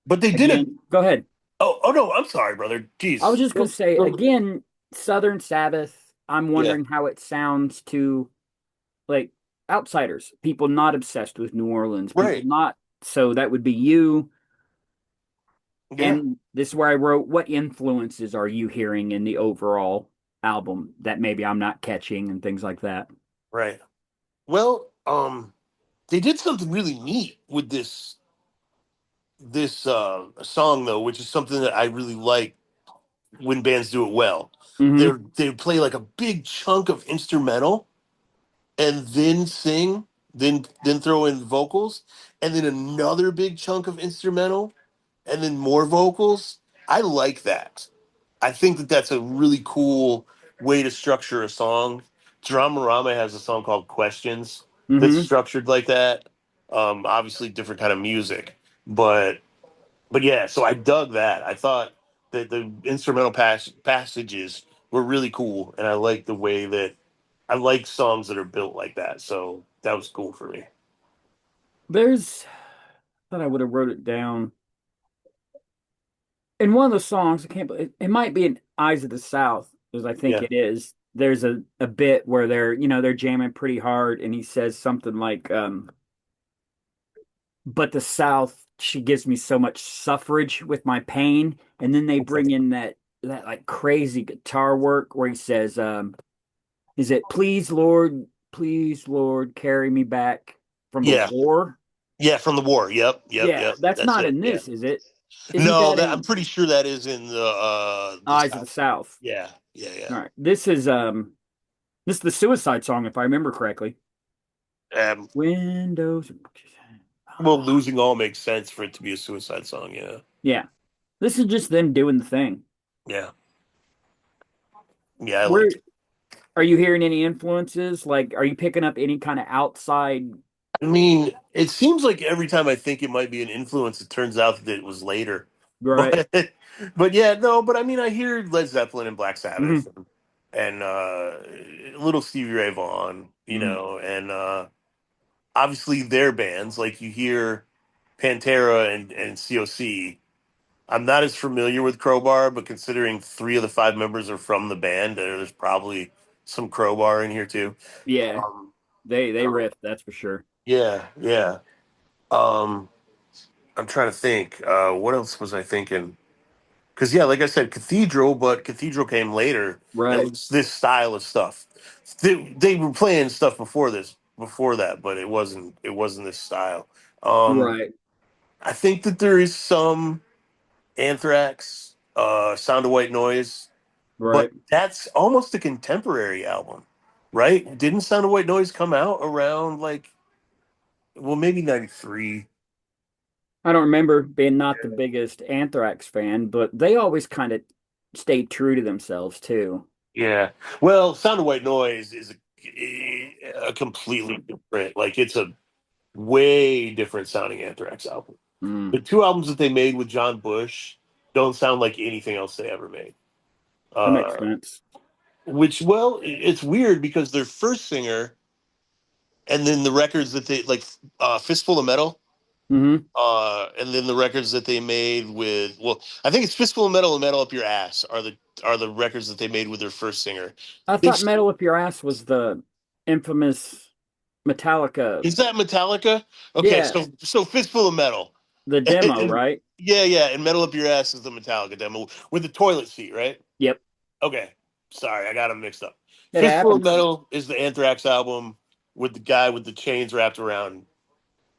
but they did a. Again, go ahead. Oh no, I'm sorry, brother. I was Jeez. just going to say, again, Southern Sabbath. I'm Yeah. wondering how it sounds to like outsiders, people not obsessed with New Orleans, people Right. not. So that would be you. Yeah. And this is where I wrote, what influences are you hearing in the overall album that maybe I'm not catching and things like that? Right. Well, they did something really neat with this song though, which is something that I really like when bands do it well. Hmm. They play like a big chunk of instrumental and then sing, then throw in vocals, and then another big chunk of instrumental, and then more vocals. I like that. I think that that's a really cool way to structure a song. Dramarama has a song called Questions that's Hmm. structured like that. Obviously different kind of music, but yeah. So I dug that. I thought that the instrumental passages were really cool, and I like the way that I like songs that are built like that. So that was cool for me. There's, I thought I would have wrote it down. In one of the songs, I can't believe it might be in Eyes of the South, as I think Yeah, it is. There's a bit where they're jamming pretty hard, and he says something like, but the South, she gives me so much suffrage with my pain. And then they bring in that like crazy guitar work where he says, is it please, Lord, carry me back from the yeah, war? yeah. From the war. Yep, yep, Yeah, yep. that's That's not it. in Yeah. this, is it? Isn't No, that that I'm in pretty sure that is in the Eyes of the South. South? Yeah, yeah, All yeah. right. This is the Suicide song, if I remember correctly. Um, Windows. well, losing all makes sense for it to be a suicide song. Yeah, Yeah. This is just them doing the thing. yeah, yeah. I Where liked it. are you hearing any influences? Like, are you picking up any kind of outside? I mean, it seems like every time I think it might be an influence, it turns out that it was later. Right. But but yeah, no. But I mean, I hear Led Zeppelin and Black Sabbath Hmm. and little Stevie Ray Vaughan, Hmm. and obviously their bands. Like you hear Pantera and COC. I'm not as familiar with Crowbar, but considering three of the five members are from the band, there's probably some Crowbar in here too. Yeah. Um, They riff, that's for sure. yeah, yeah. Um, I'm trying to think. What else was I thinking? Because yeah, like I said, Cathedral, but Cathedral came later, and Right. it's this style of stuff. They were playing stuff before that, but it wasn't this style. Um, Right. I think that there is some Anthrax, Sound of White Noise, but Right. that's almost a contemporary album, right? Didn't Sound of White Noise come out around like, well, maybe 93? I don't remember being not the biggest Anthrax fan, but they always kind of stayed true to themselves too. Yeah. Well, Sound of White Noise is a completely different, like it's a way different sounding Anthrax album. Mm, The two albums that they made with John Bush don't sound like anything else they ever made. that makes Uh, sense. which, well, it's weird because their first singer and then the records that they like, Fistful of Metal, Hmm. and then the records that they made with, well, I think it's Fistful of Metal and Metal Up Your Ass are the records that they made with their first singer. I They thought Metal Up Your Ass was the infamous Metallica. Is that Metallica? Okay, Yeah, so Fistful of Metal. the demo, right? Yeah, yeah, and Metal Up Your Ass is the Metallica demo with the toilet seat, right? Yep, Okay. Sorry, I got them mixed up. it Fistful of happens. Metal is the Anthrax album with the guy with the chains wrapped around.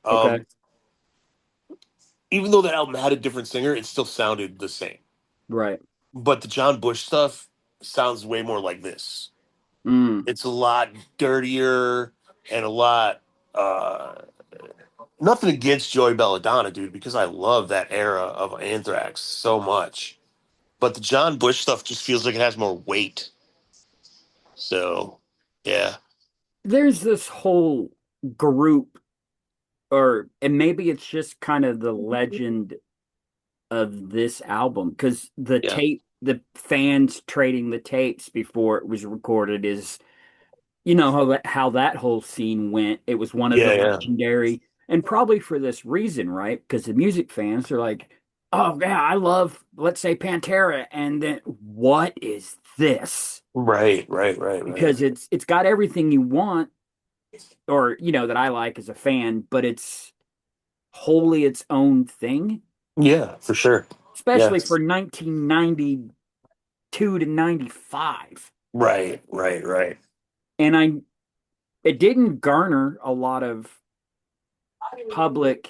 Okay, Um, Even though that album had a different singer, it still sounded the same. right. But the John Bush stuff sounds way more like this. Mm. It's a lot dirtier and a lot uh nothing against Joey Belladonna, dude, because I love that era of Anthrax so much. But the John Bush stuff just feels like it has more weight. So, yeah, There's this whole group, or and maybe it's just kind of the legend of this album because yeah, the fans trading the tapes before it was recorded is, you know how that whole scene went. It was one of the yeah, yeah. legendary, and probably for this reason, right? Because the music fans are like, "Oh yeah, I love, let's say Pantera," and then what is this? Right, right, right, right. Because it's got everything you want, or that I like as a fan, but it's wholly its own thing, Yeah, for sure. especially Yes. for 1992 to 95. Right, right, right. And it didn't garner a lot of public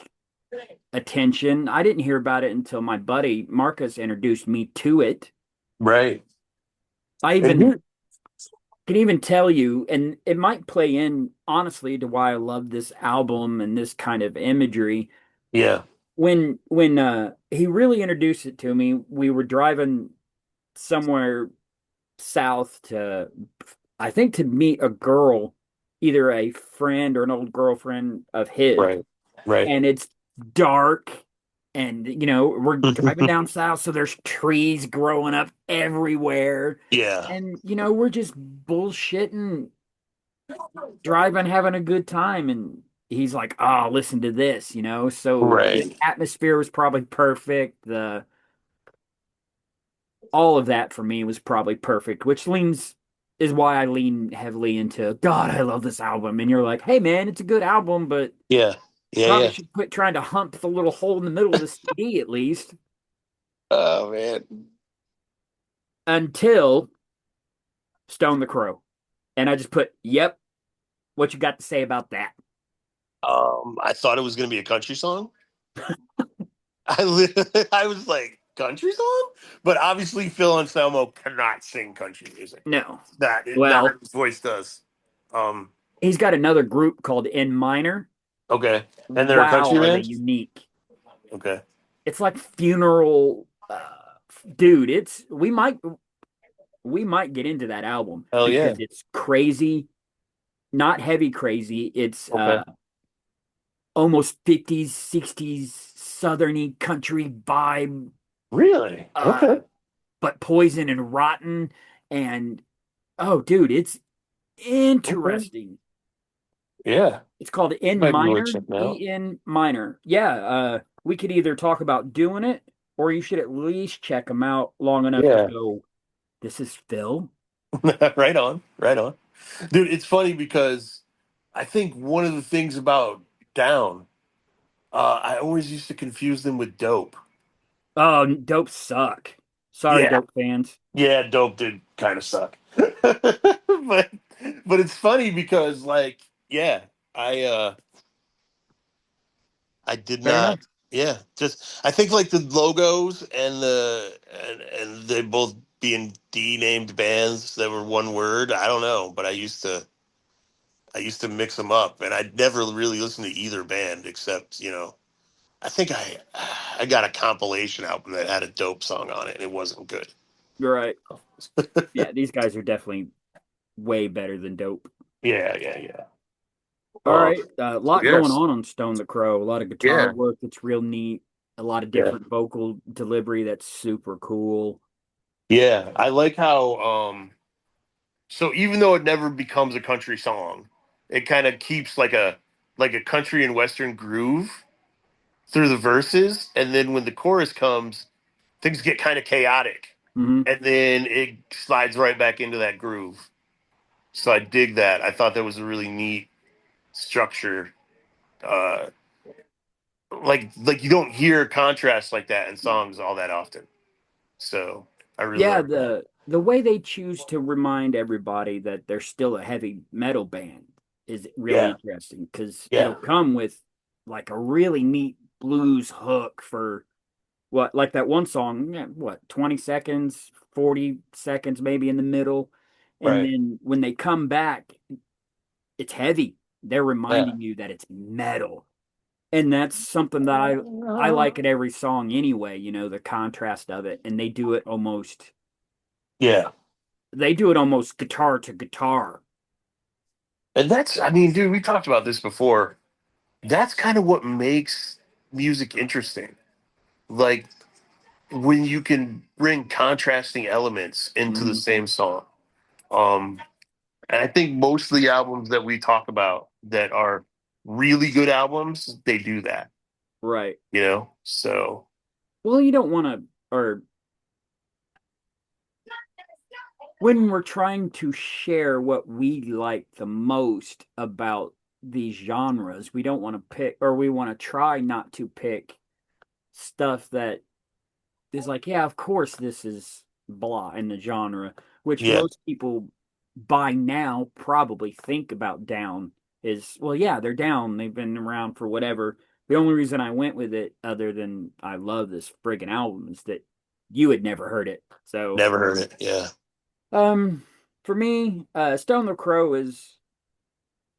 attention. I didn't hear about it until my buddy Marcus introduced me to it. Right. I And even here, can even tell you, and it might play in honestly to why I love this album and this kind of imagery. yeah, When he really introduced it to me, we were driving somewhere south to, I think, to meet a girl, either a friend or an old girlfriend of his. right, right. And it's dark, and we're driving down south, so there's trees growing up everywhere. Yeah, And we're just bullshitting, driving, having a good time. And he's like, "Oh, listen to this," so the right. atmosphere was probably perfect. The All of that for me was probably perfect, which leans is why I lean heavily into, God, I love this album. And you're like, "Hey man, it's a good album, but Yeah, yeah, probably yeah. should quit trying to hump the little hole in the middle of the CD at least." Oh man. Until Stone the Crow. And I just put, "Yep, what you got to say about that?" I thought it was gonna be a country song. I was like, country song? But obviously Phil Anselmo cannot sing country music. No. Not Well, his voice does. Um, he's got another group called In Minor. okay. And they're a Wow, country are they band? unique. Okay. It's like funeral, dude, it's we might get into that album Hell yeah. because it's crazy, not heavy crazy. It's Okay. almost 50s, 60s southerny country vibe, Really? uh Okay. but Poison and Rotten. And oh dude, it's Okay. interesting. Yeah. It's called In Might be worth Minor, checking out. En Minor. Yeah, we could either talk about doing it, or you should at least check them out long enough to Yeah. go, "This is Phil." Right on. Right on. Dude, it's funny because I think one of the things about Down, I always used to confuse them with Dope. Oh, Dope suck. Sorry, Yeah, dope fans. yeah, Dope did kind of suck, but it's funny because like yeah, I uh I did Fair enough. not. Yeah, just I think like the logos and and they both being D named bands that were one word. I don't know, but I used to mix them up, and I'd never really listened to either band except I think I got a compilation album that had a Dope song on it, and it wasn't good. You're right. Yeah, these guys are definitely way better than dope. Yeah, yeah, yeah. All right, a lot going Yes, on Stone the Crow. A lot of guitar yeah, work that's real neat. A lot of yeah, different vocal delivery that's super cool. yeah. I like how so even though it never becomes a country song, it kind of keeps like a country and western groove through the verses, and then when the chorus comes, things get kind of chaotic, Hmm. and then it slides right back into that groove. So I dig that. I thought that was a really neat structure. Uh, like you don't hear contrast like that in songs all that often. So I really Yeah, like that. the way they choose to remind everybody that they're still a heavy metal band is really Yeah, interesting because it'll yeah, come with like a really neat blues hook for what, like that one song, yeah, what, 20 seconds, 40 seconds maybe in the middle. And right. then when they come back, it's heavy. They're Yeah, reminding you that it's metal. And that's something that I like in every song anyway, the contrast of it. And yeah. they do it almost guitar to guitar. And that's, I mean, dude, we talked about this before. That's kind of what makes music interesting. Like when you can bring contrasting elements into the Hmm. same song. Um, and I think most of the albums that we talk about that are really good albums, they do that, Right. So Well, you don't want to, or when we're trying to share what we like the most about these genres, we don't want to pick, or we want to try not to pick stuff that is like, yeah, of course this is blah in the genre, which yeah, most people by now probably think about Down is, well, yeah, they're Down. They've been around for whatever. The only reason I went with it, other than I love this friggin' album, is that you had never heard it. So, never heard it. Yeah, um, for me, Stone the Crow is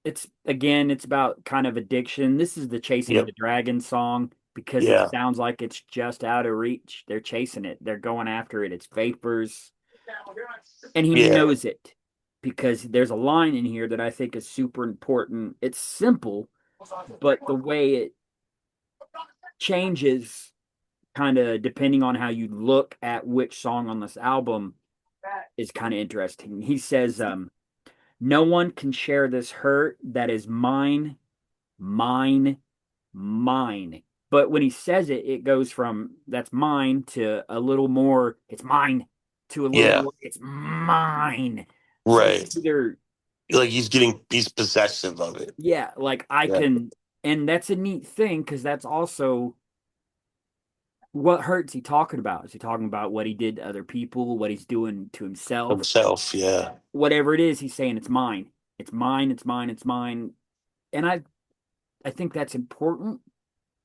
it's again, it's about kind of addiction. This is the Chasing yep, the Dragon song because it yeah, sounds like it's just out of reach. They're chasing it, they're going after it. It's vapors, and he yeah, knows it because there's a line in here that I think is super important. It's simple, but the way it changes kind of depending on how you look at which song on this album is kind of interesting. He says, no one can share this hurt that is mine, mine, mine. But when he says it, it goes from that's mine to a little more, it's mine, to a little yeah, more, it's mine. So it's right. either, Like he's possessive of it. yeah, like I Yeah, can, and that's a neat thing because that's also what hurts he talking about. Is he talking about what he did to other people, what he's doing to himself? himself. Yeah, Whatever it is, he's saying it's mine. It's mine, it's mine, it's mine. And I think that's important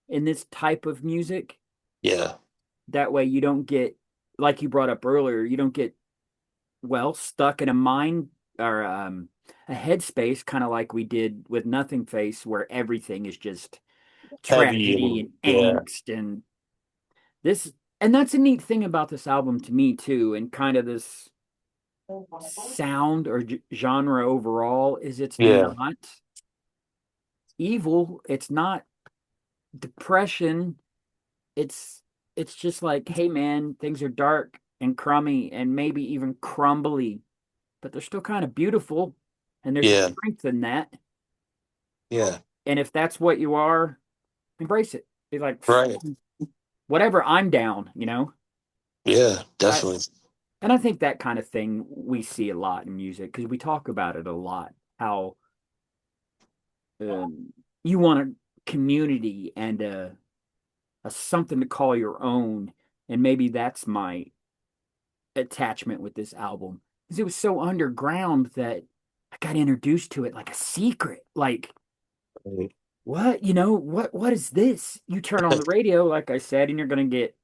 in this type of music. yeah, That way you don't get, like you brought up earlier, you don't get, well, stuck in a mind or a headspace, kind of like we did with Nothing Face, where everything is just heavy tragedy and and yeah, angst and this. And that's a neat thing about this album to me too, and kind of this sound or genre overall is it's yeah, not evil, it's not depression, it's it's just like, hey man, things are dark and crummy and maybe even crumbly, but they're still kind of beautiful, and there's a yeah, strength in that. yeah. And if that's what you are, embrace it. Be like, Right. whatever, I'm down. Yeah, I definitely. and I think that kind of thing we see a lot in music because we talk about it a lot. How you want a community and a something to call your own, and maybe that's my attachment with this album because it was so underground that I got introduced to it like a secret. Like, what? What is this? You turn on the radio, like I said, and you're gonna get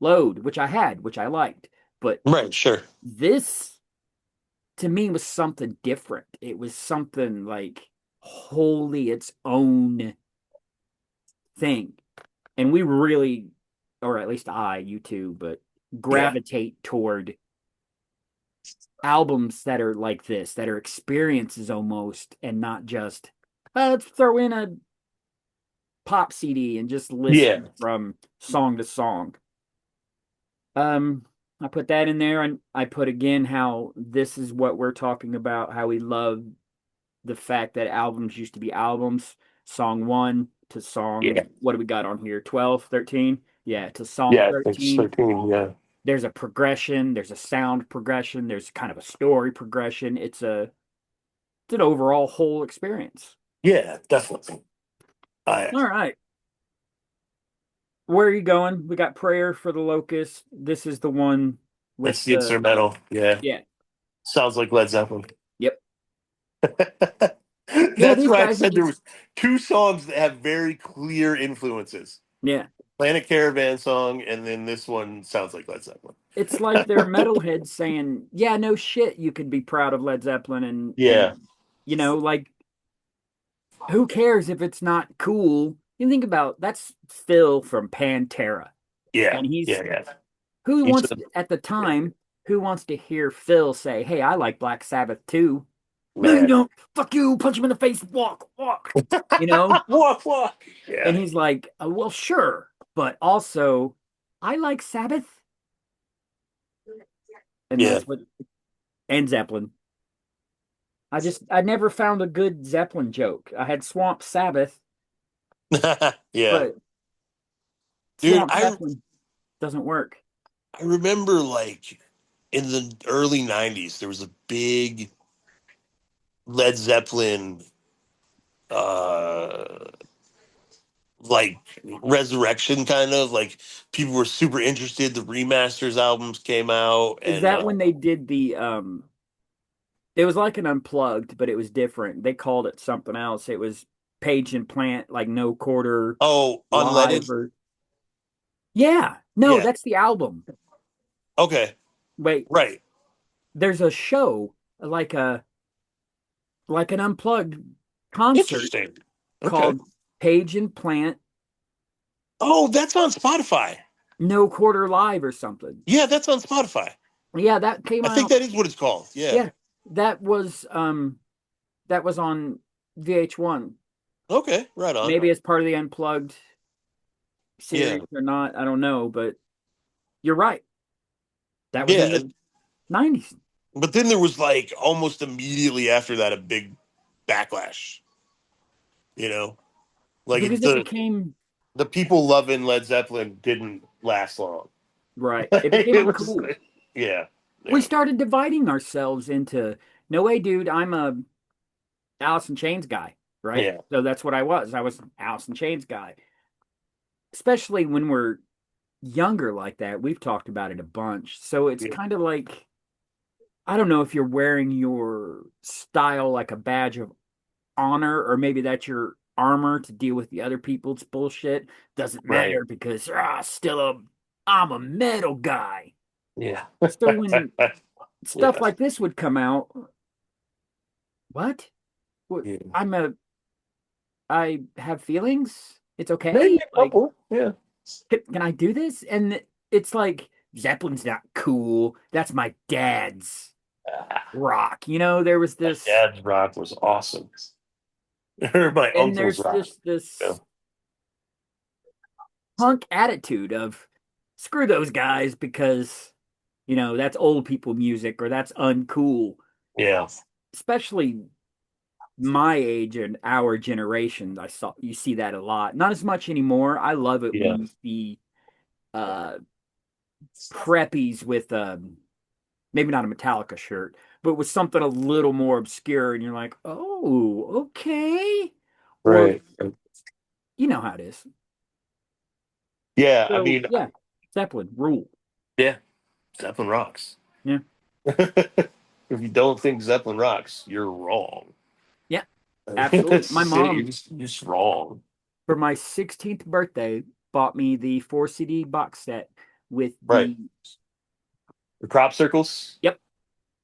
Load, which I had, which I liked. But Right, sure. this to me was something different. It was something like wholly its own thing. And we really, or at least I, you too, but Yeah. gravitate toward albums that are like this, that are experiences almost, and not just let's throw in a pop CD and just Yeah. listen from song to song. I put that in there, and I put again how this is what we're talking about, how we love the fact that albums used to be albums, song one to Yeah. song, what do we got on here? 12, 13? Yeah, to song Yeah, I think it's 13. 13. Yeah. There's a progression, there's a sound progression, there's kind of a story progression. It's an overall whole experience. Yeah, definitely. I All right. Where are you going? We got Prayer for the Locust. This is the one with That's the the instrumental. Yeah. yeah. Sounds like Led Zeppelin. Yep. Yeah, That's these why I guys are said there just was two songs that have very clear influences. yeah. Planet Caravan song, and then this one sounds like Led Zeppelin. It's like they're metalheads saying, "Yeah, no shit, you could be proud of Led Zeppelin and Yeah. like who cares if it's not cool?" You think about that's Phil from Pantera. Yeah. And he's Yeah. Yeah. who Each wants of them. at the Yeah. time, who wants to hear Phil say, "Hey, I like Black Sabbath too." No, you Right. don't. Fuck you. Punch him in the face. Walk, walk. You know? Walk, walk. And Yeah. he's like, well, sure. But also, I like Sabbath. And Yeah. that's what, and Zeppelin. I never found a good Zeppelin joke. I had Swamp Sabbath, Yeah. but Dude, Swamp Zeppelin doesn't work. I remember like in the early 90s there was a big Led Zeppelin uh like resurrection, kind of like people were super interested. The remasters albums came out, Is and that when they did it was like an unplugged, but it was different. They called it something else. It was Page and Plant, like no quarter oh, live unleaded. or yeah. No, Yeah. that's the album. Okay. Wait, Right. there's a show like an unplugged concert Interesting. Okay. called Page and Plant Oh, that's on Spotify. No Quarter Live or something. Yeah, that's on Spotify. Yeah, that came I think out. that is what it's called. Yeah. Yeah, that was um that was on VH1. Okay. Right on. Maybe as part of the unplugged Yeah. series or not, I don't know, but you're right. That was in Yeah. the 90s But then there was like almost immediately after that a big backlash, you know? Like because it became the people loving Led Zeppelin didn't last long. right. It became It was uncool. yeah. We Yeah. started dividing ourselves into no way, dude, I'm a Alice in Chains guy, right? Yeah. So that's what I was. I was an Alice in Chains guy. Especially when we're younger like that. We've talked about it a bunch. So it's Yeah. kind of like I don't know if you're wearing your style like a badge of honor, or maybe that's your armor to deal with the other people's bullshit. Doesn't Right. matter because I'm a metal guy. Yeah. So when stuff Yeah. like this would come out, what? What? Yeah. I have feelings. It's Maybe okay. a Like, couple. Yeah. can I do this? And it's like Zeppelin's not cool. That's my dad's rock. There was My this, dad's rock was awesome. Or my and uncle's there's rock. this Yeah. punk attitude of screw those guys because that's old people music or that's uncool. Yeah. Especially my age and our generation, you see that a lot. Not as much anymore. I love it when Yeah. you see uh preppies with maybe not a Metallica shirt, but with something a little more obscure, and you're like, oh, okay. Or Right. you know how it is. Yeah. I So mean, yeah, Zeppelin rule. yeah. Zeppelin rocks. Yeah. If you don't think Zeppelin rocks, you're wrong. Yeah. Absolutely. My That's it. mom, You're just wrong. for my 16th birthday, bought me the 4 CD box set with Right. the, The crop circles. yep.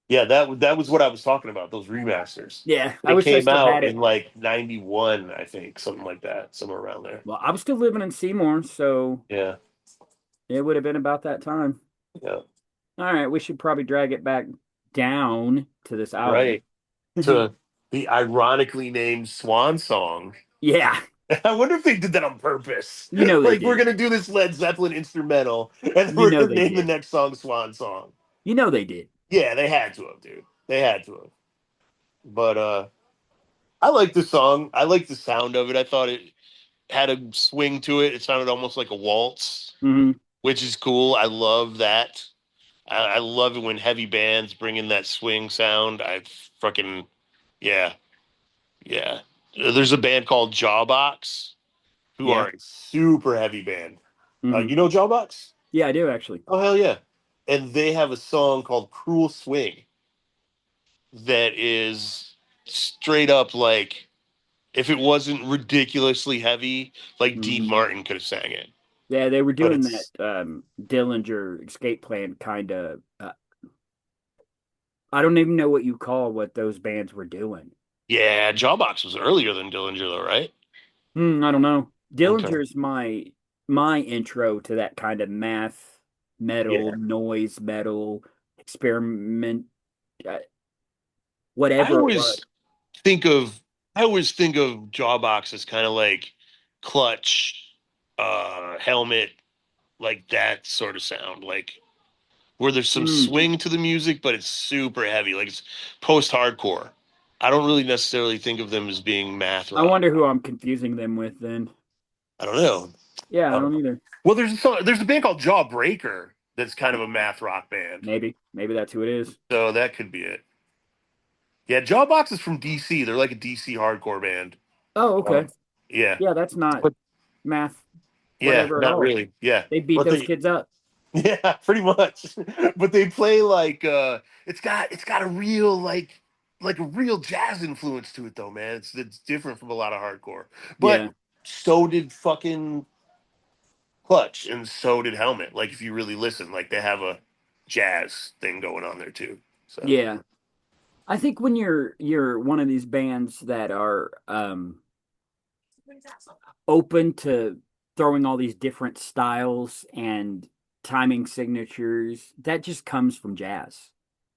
Yeah, that was what I was talking about. Those remasters. Yeah. I They wish I came still had out in it. like '91, I think, something like that, somewhere around there. Well, I was still living in Seymour, so Yeah, it would have been about that time. yeah, All right. We should probably drag it back down to this album. right. To the ironically named Swan Song. Yeah. I wonder if they did that on purpose. You know they Like, we're did. gonna do this Led Zeppelin instrumental, and You we're know gonna they name the did. next song Swan Song. You know they did. Yeah, they had to have, dude. They had to have. But I like the song. I like the sound of it. I thought it had a swing to it. It sounded almost like a waltz, Hmm. which is cool. I love that. I love it when heavy bands bring in that swing sound. I fucking yeah, yeah. There's a band called Jawbox who Yeah. are a super heavy band. Hmm. You know Jawbox? Yeah, I do actually. Oh hell yeah! And they have a song called "Cruel Swing" that is straight up like if it wasn't ridiculously heavy, like Dean Hmm. Martin could have sang it. Yeah, they were But doing that it's Dillinger escape plan kind of. I don't even know what you call what those bands were doing. yeah, Jawbox was earlier than Dillinger though, right? I don't know. Okay. Dillinger's my intro to that kind of math metal, Yeah. noise metal, experiment, uh, I whatever it was. always think of I always think of Jawbox as kind of like Clutch, Helmet, like that sort of sound, like where there's some Mm, swing to the music, but it's super heavy, like it's post-hardcore. I don't really necessarily think of them as being math I rock. wonder who I'm confusing them with then. I don't know. Yeah, I Um, don't either. well, there's a band called Jawbreaker that's kind of a math rock band, Maybe that's who it is. so that could be it. Yeah, Jawbox is from DC. They're like a DC hardcore band. Oh, Um, okay. yeah, Yeah, that's not but math, yeah, whatever at not all. really. Yeah, They beat but those they kids up. yeah, pretty much. But they play like it's got a real like a real jazz influence to it though, man. It's different from a lot of hardcore. But Yeah, so did fucking Clutch and so did Helmet. Like if you really listen, like they have a jazz thing going on there too. So yeah. I think when you're one of these bands that are open to throwing all these different styles and timing signatures, that just comes from jazz.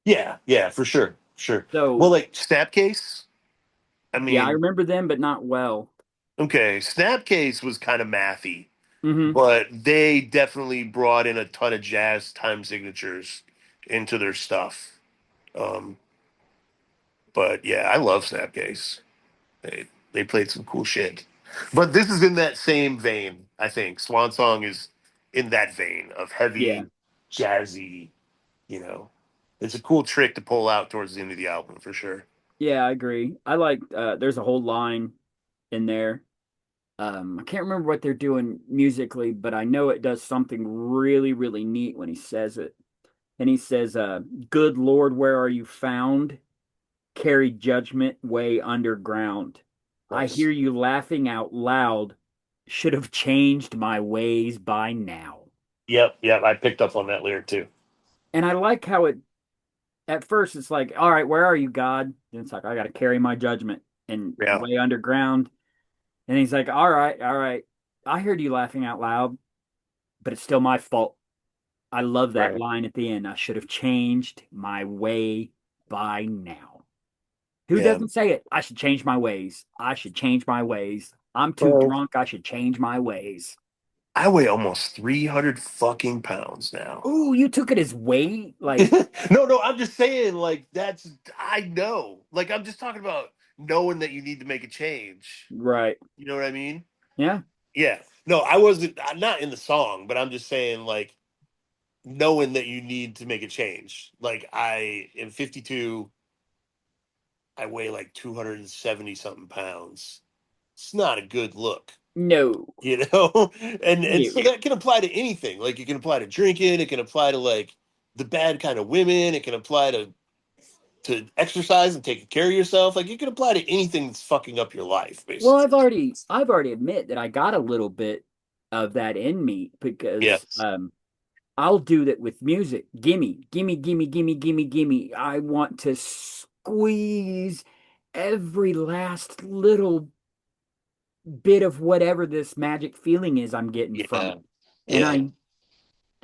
yeah, yeah, for sure. Sure. Well, So like Snapcase, I yeah, I mean, remember them, but not well. okay, Snapcase was kind of mathy, Hmm. but they definitely brought in a ton of jazz time signatures into their stuff. Um, but yeah, I love Snapcase. They played some cool shit. But this is in that same vein, I think. Swan Song is in that vein of Yeah, heavy, jazzy, you know. It's a cool trick to pull out towards the end of the album for sure. yeah, I agree. I like there's a whole line in there. I can't remember what they're doing musically, but I know it does something really, really neat when he says it. And he says, "Good Lord, where are you found? Carry judgment way underground. I hear Nice. you laughing out loud. Should have changed my ways by now." Yep, yep. I picked up on that lyric too. And I like how it, at first, it's like, all right, where are you, God? And it's like, I got to carry my judgment and Yeah, way underground. And he's like, all right, all right. I heard you laughing out loud, but it's still my fault. I love that right. line at the end. I should have changed my way by now. Who Yeah. doesn't say it? I should change my ways. I should change my ways. I'm too Well, drunk. I should change my ways. I weigh almost 300 fucking pounds now. Ooh, you took it as weight? Like, No, no, I'm just saying, like, I know. Like, I'm just talking about knowing that you need to make a change. right. You know what I mean? Yeah. Yeah. No, I wasn't, I'm not in the song, but I'm just saying, like, knowing that you need to make a change. Like, I am 52, I weigh like 270 something pounds. It's not a good look. No. You know. And so No. that can apply to anything, like it can apply to drinking, it can apply to like the bad kind of women. It can apply to exercise and taking care of yourself. Like it can apply to anything that's fucking up your life, Well, basically. I've already admit that I got a little bit of that in me Yeah. because I'll do that with music. Gimme, gimme, gimme, gimme, gimme, gimme. I want to squeeze every last little bit of whatever this magic feeling is I'm getting from Yeah. it. And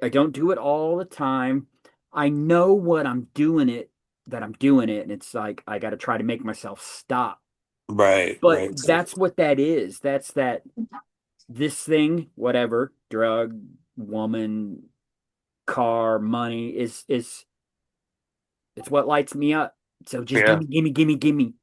Yeah. I don't do it all the time. I know what I'm doing it that I'm doing it, and it's like I got to try to make myself stop. Right. But Right. that's what that is. That's that this thing, whatever, drug, woman, car, money is it's what lights me up. So just Yeah. gimme, gimme, gimme, gimme.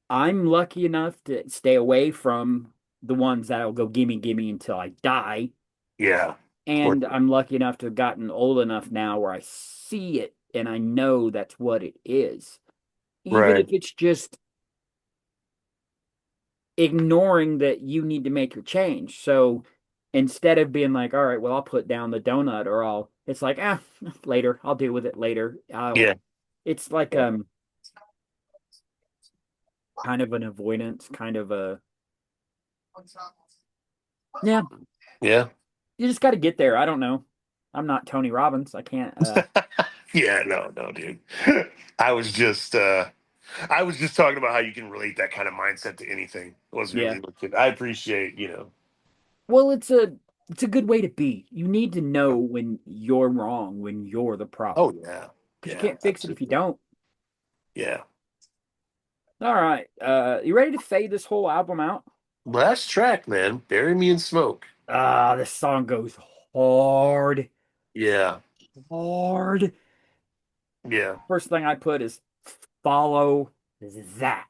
I'm lucky enough to stay away from the ones that'll go gimme, gimme until I die. Yeah. For And I'm lucky enough to have gotten old enough now where I see it and I know that's what it is. Even right. if it's just ignoring that you need to make your change. So instead of being like, all right, well, I'll put down the donut or it's like, later, I'll deal with it later. Yeah. It's like, Yeah. kind of an avoidance, kind of yeah, Yeah. you just got to get there. I don't know. I'm not Tony Robbins. I can't, Yeah. No. No, dude. I was just talking about how you can relate that kind of mindset to anything. I wasn't yeah. really looking. I appreciate, you know. Well, it's a good way to be. You need to know when you're wrong, when you're the Oh problem, yeah. because you Yeah. can't fix it if you Absolutely. don't. Yeah. All right. You ready to fade this whole album out? Last track, man. Bury Me in Smoke. Ah, this song goes hard, Yeah. hard. Yeah. First thing I put is follow that.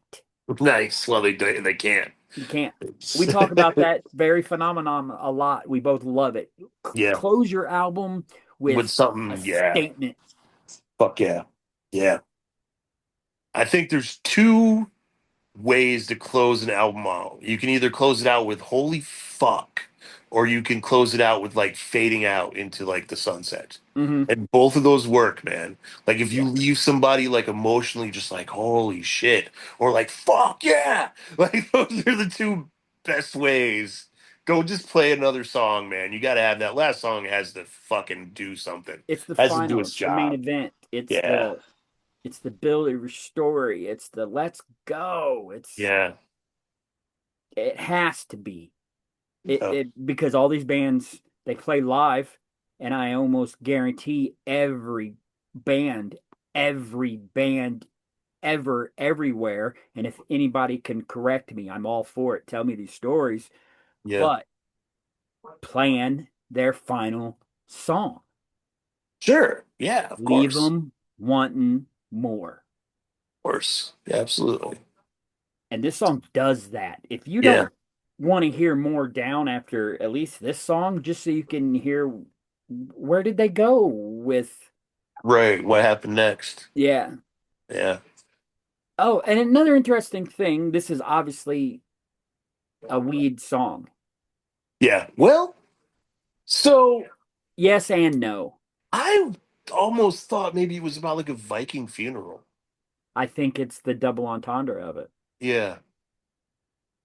Nice. Well, they can't. You can't. We talk about that very phenomenon a lot. We both love it. Yeah. Close your album With with a something. Yeah. statement. Fuck yeah. Yeah. I think there's two ways to close an album out. You can either close it out with "Holy fuck," or you can close it out with like fading out into like the sunset. Hmm. And both of those work, man. Like if you Yeah. leave somebody like emotionally just like "Holy shit," or like "Fuck yeah," like those are the two best ways. Go just play another song, man. You got to have that last song has to fucking do something. It's the Has to do final. its It's the main job. event. Yeah. It's the build of your story. It's the let's go. Yeah. It has to be. Yep. It because all these bands they play live, and I almost guarantee every band ever everywhere. And if anybody can correct me, I'm all for it. Tell me these stories, Yeah. but playing their final song, Sure. Yeah, of leave course. them wanting more. Course. Yeah, absolutely. And this song does that. If you Yeah. don't want to hear more down after at least this song, just so you can hear where did they go with, Right. What happened next? yeah. Yeah. Oh, and another interesting thing, this is obviously a weed song. Yeah. Well, so Yes and no. I almost thought maybe it was about like a Viking funeral. I think it's the double entendre of it. Yeah.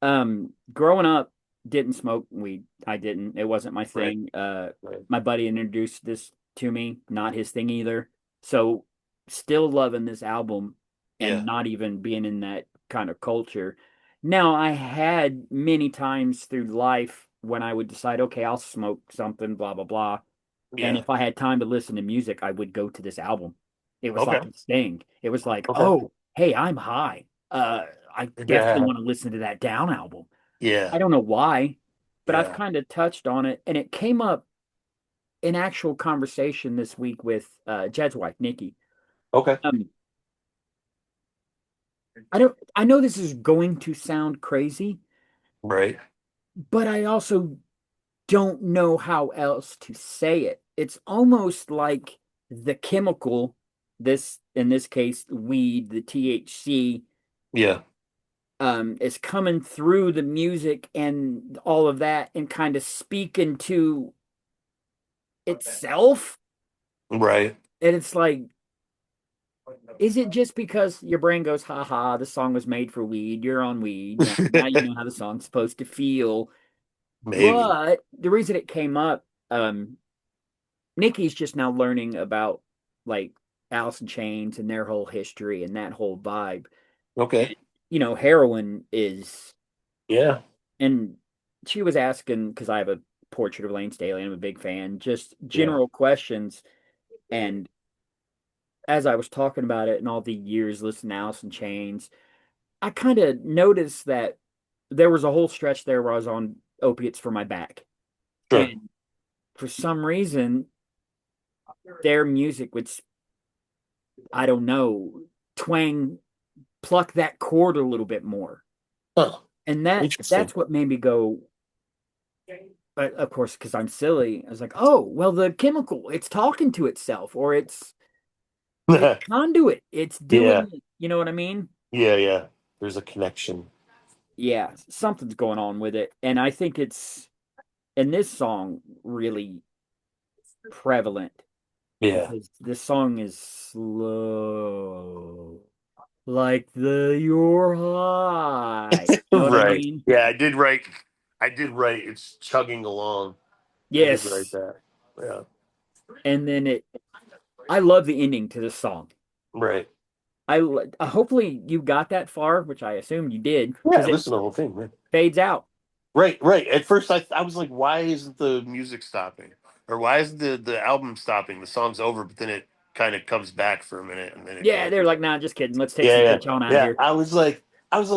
Growing up, didn't smoke weed. I didn't. It wasn't my Right. thing. Right. My buddy introduced this to me, not his thing either. So, still loving this album and Yeah. not even being in that kind of culture. Now, I had many times through life when I would decide, okay, I'll smoke something, blah, blah, blah. And Yeah. if I had time to listen to music, I would go to this album. It was like Okay. a thing. It was like, Okay. oh, hey, I'm high. I definitely Yeah. want to listen to that Down album. Yeah. I don't know why, but I've Yeah. kind of touched on it, and it came up in actual conversation this week with Jed's wife, Nikki. Okay. Um, I don't. I know this is going to sound crazy, Right. but I also don't know how else to say it. It's almost like the chemical, this in this case, weed, the THC, Yeah. is coming through the music and all of that and kind of speaking to itself. Right. And it's like, is it just because your brain goes, ha ha, the song was made for weed, you're on weed. Now you know how the song's supposed to feel. Maybe. But the reason it came up, Nikki's just now learning about like Alice in Chains and their whole history and that whole vibe. And, Okay. heroin is, Yeah. and she was asking, because I have a portrait of Lane Staley, I'm a big fan, just Yeah. general questions. And as I was talking about it and all the years listening to Alice in Chains, I kind of noticed that there was a whole stretch there where I was on opiates for my back. Sure. And for some reason, their music would, I don't know, twang, pluck that chord a little bit more. Huh. And Interesting. that's what made me go, but of course, because I'm silly, I was like, oh, well, the chemical, it's talking to itself, or it's conduit, it's Yeah. doing, you know what I mean? Yeah. Yeah. There's a connection. Yeah, something's going on with it. And I think it's in this song really prevalent Yeah. because this song is slow, like the you're high. You know what I Right. mean? Yeah, I did write. I did write. It's chugging along. I did write Yes. that. Yeah. And then I love the ending to this song. Right. Hopefully you got that far, which I assume you did, Yeah. because it Listen to the whole thing. Right. fades out. Right. Right. At first, I was like, why isn't the music stopping, or why isn't the album stopping? The song's over, but then it kind of comes back for a minute, and then it Yeah, goes. they're like, nah, just kidding. Let's take Yeah. some Yeah. bitch on out of Yeah. here. I was like,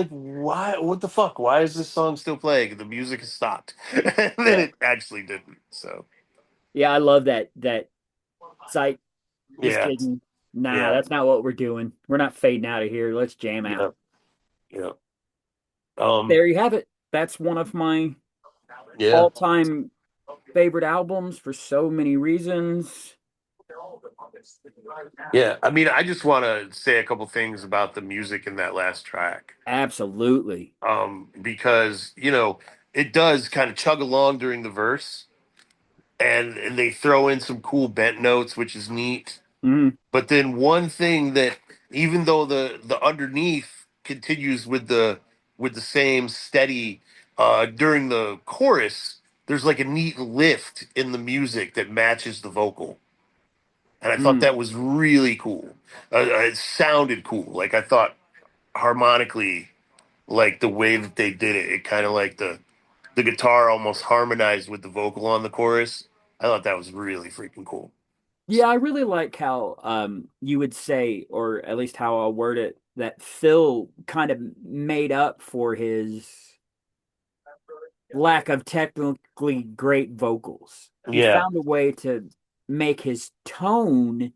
why? What the fuck? Why is this song still playing? The music has stopped, and then Yeah. it actually didn't. So Yeah, I love that site. Just yeah. kidding. Nah, Yeah. that's not what we're doing. We're not fading out of here. Let's jam out. Yeah. Yeah. Um. There you have it. That's one of my Yeah. all-time favorite albums for so many reasons. Yeah, I mean, I just want to say a couple things about the music in that last track, Absolutely. because it does kind of chug along during the verse, and they throw in some cool bent notes, which is neat. Mm, But then one thing that, even though the underneath continues with the same steady, during the chorus, there's like a neat lift in the music that matches the vocal. And I thought mm. that was really cool. It sounded cool. Like I thought harmonically, like the way that they did it, it kind of like the guitar almost harmonized with the vocal on the chorus. I thought that was really freaking cool. Yeah, I really like how you would say, or at least how I'll word it, that Phil kind of made up for his lack of technically great vocals. He Yeah, found a way to make his tone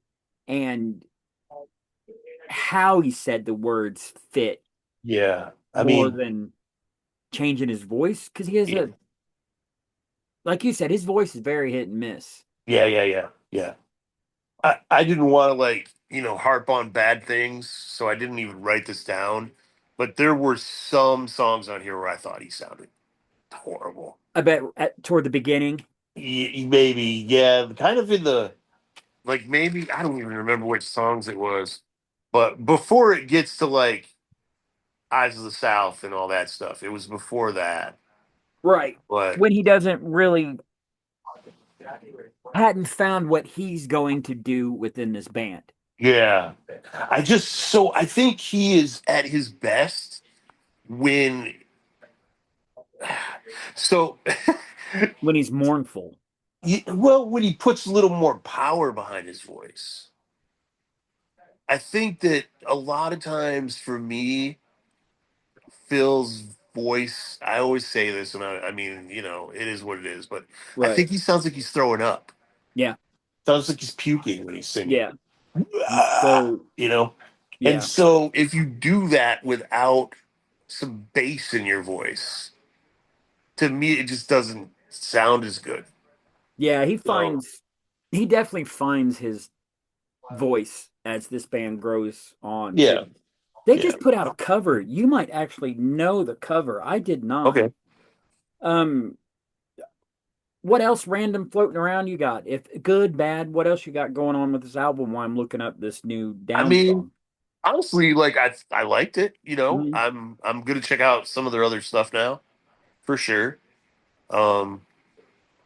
and how he said the words fit yeah. I more mean, than changing his voice because he has yeah, like you said, his voice is very hit and miss. yeah. I didn't want to like harp on bad things, so I didn't even write this down. But there were some songs on here where I thought he sounded horrible. I bet toward the beginning. Maybe, yeah, kind of in the like maybe I don't even remember which songs it was, but before it gets to like Eyes of the South and all that stuff, it was before that. Right. But When he doesn't really hadn't found what he's going to do within this band. yeah, I think he is at his best when so When he's mournful. well when he puts a little more power behind his voice. I think that a lot of times for me, Phil's voice, I always say this, and I mean, it is what it is, but I Right. think he sounds like he's throwing up. Yeah. Sounds like he's puking when he's singing. Yeah. Ah, So And yeah. so if you do that without some bass in your voice, to me, it just doesn't sound as good. Yeah, So, he definitely finds his voice as this band grows on too. yeah, They yeah. just put out a cover. You might actually know the cover. I did not. Okay. Um what else random floating around you got? If good, bad, what else you got going on with this album while I'm looking up this new I Down mean, song? honestly, like I liked it. Mhm. I'm gonna check out some of their other stuff now for sure. Um,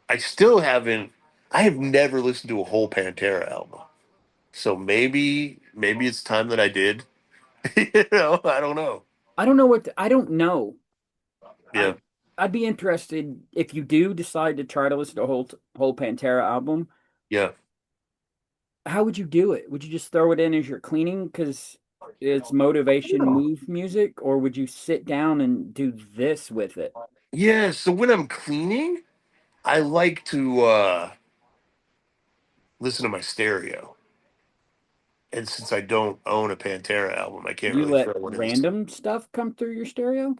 I still haven't. I have never listened to a whole Pantera album, so maybe it's time that I did. I don't know. I don't know I don't know. Yeah, I'd be interested if you do decide to try to listen to a whole Pantera album. yeah. How would you do it? Would you just throw it in as you're cleaning because it's motivation move music, or would you sit down and do this with it? Yeah, so when I'm cleaning, I like to listen to my stereo. And since I don't own a Pantera album, I can't You really let throw one in this. random stuff come through your stereo?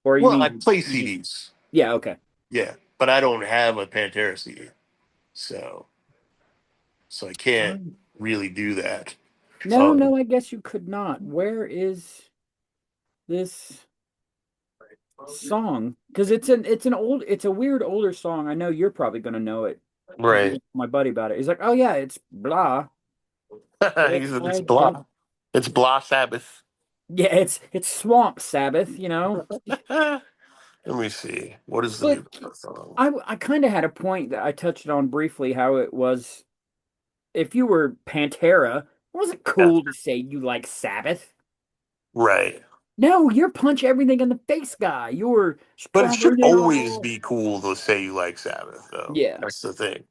Or you Well, I mean play you just, CDs, yeah, okay. yeah, but I don't have a Pantera CD, so I can't Um, really do that. no, Um, no, I guess you could not. Where is this song? Because it's a weird older song. I know you're probably gonna know it because you right. asked my buddy about it. He's like, oh yeah, it's blah. But He said it's I don't. blah. It's blah Sabbath. Yeah, it's Swamp Sabbath, you know. Let me see. What is the But name of the song? I kind of had a point that I touched on briefly how it was if you were Pantera, it wasn't Yeah. cool to say you like Sabbath. Right. No, you're punch everything in the face guy. You're But it stronger should than always all. be cool to say you like Sabbath, though. Yeah, That's the thing.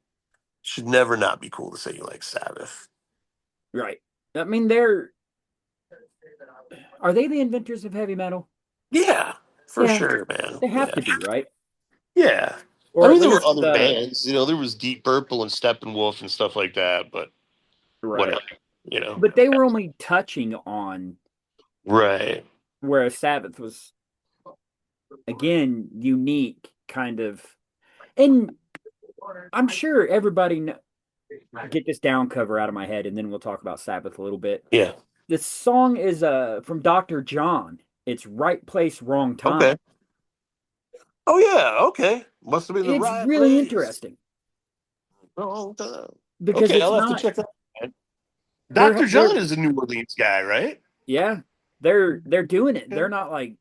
Should never not be cool to say you like Sabbath. right. I mean, are they the inventors of heavy metal? Yeah, for Yeah, sure, man. they have Yeah. to be, right? Yeah. I Or at mean, there were least other bands. There was Deep Purple and Steppenwolf and stuff like that, but right. whatever, you know. But they were only touching on Right. where Sabbath was again unique kind of. And I'm sure everybody get this down cover out of my head and then we'll talk about Sabbath a little bit. Yeah. This song is from Dr. John. It's Right Place, Wrong Time. Okay. Oh yeah. Okay. Must have been the It's right really place. interesting Wrong time. because Okay, it's I'll have to not check that out. they're Dr. they're John is a New Orleans guy, right? yeah, they're doing it. They're Okay. not like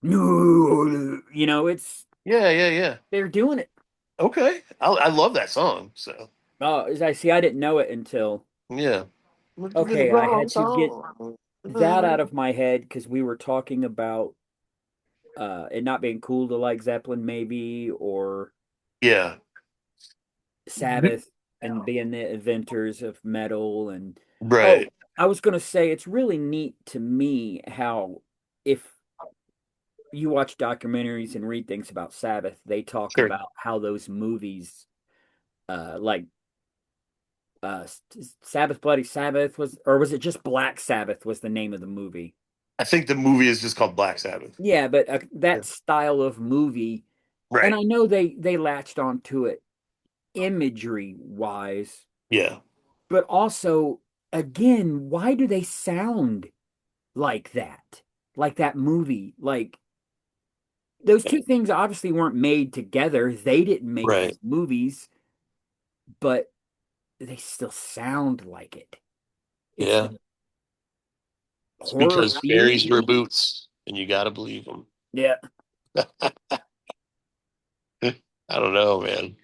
no, it's Yeah, yeah, yeah. they're doing it. Okay. I love that song. So Oh, as I see, I didn't know it until yeah. Must have been the okay, I wrong had to get song. that out of my head because we were talking about it not being cool to like Zeppelin maybe or Yeah. Sabbath and being the inventors of metal and oh, Right. I was gonna say it's really neat to me how if you watch documentaries and read things about Sabbath, they talk Sure. about how those movies like Sabbath Bloody Sabbath was or was it just Black Sabbath was the name of the movie? I think the movie is just called Black Sabbath. Yeah, but Yeah. that style of movie and Right. I know they latched onto it imagery wise, Yeah. but also again, why do they sound like that? Like that movie? Like those two things obviously weren't made together. They didn't make Right. those movies, but they still sound like it. It's Yeah. the It's horror because feeling, fairies wear maybe. boots, and you got to believe them. Yeah, I don't know, man.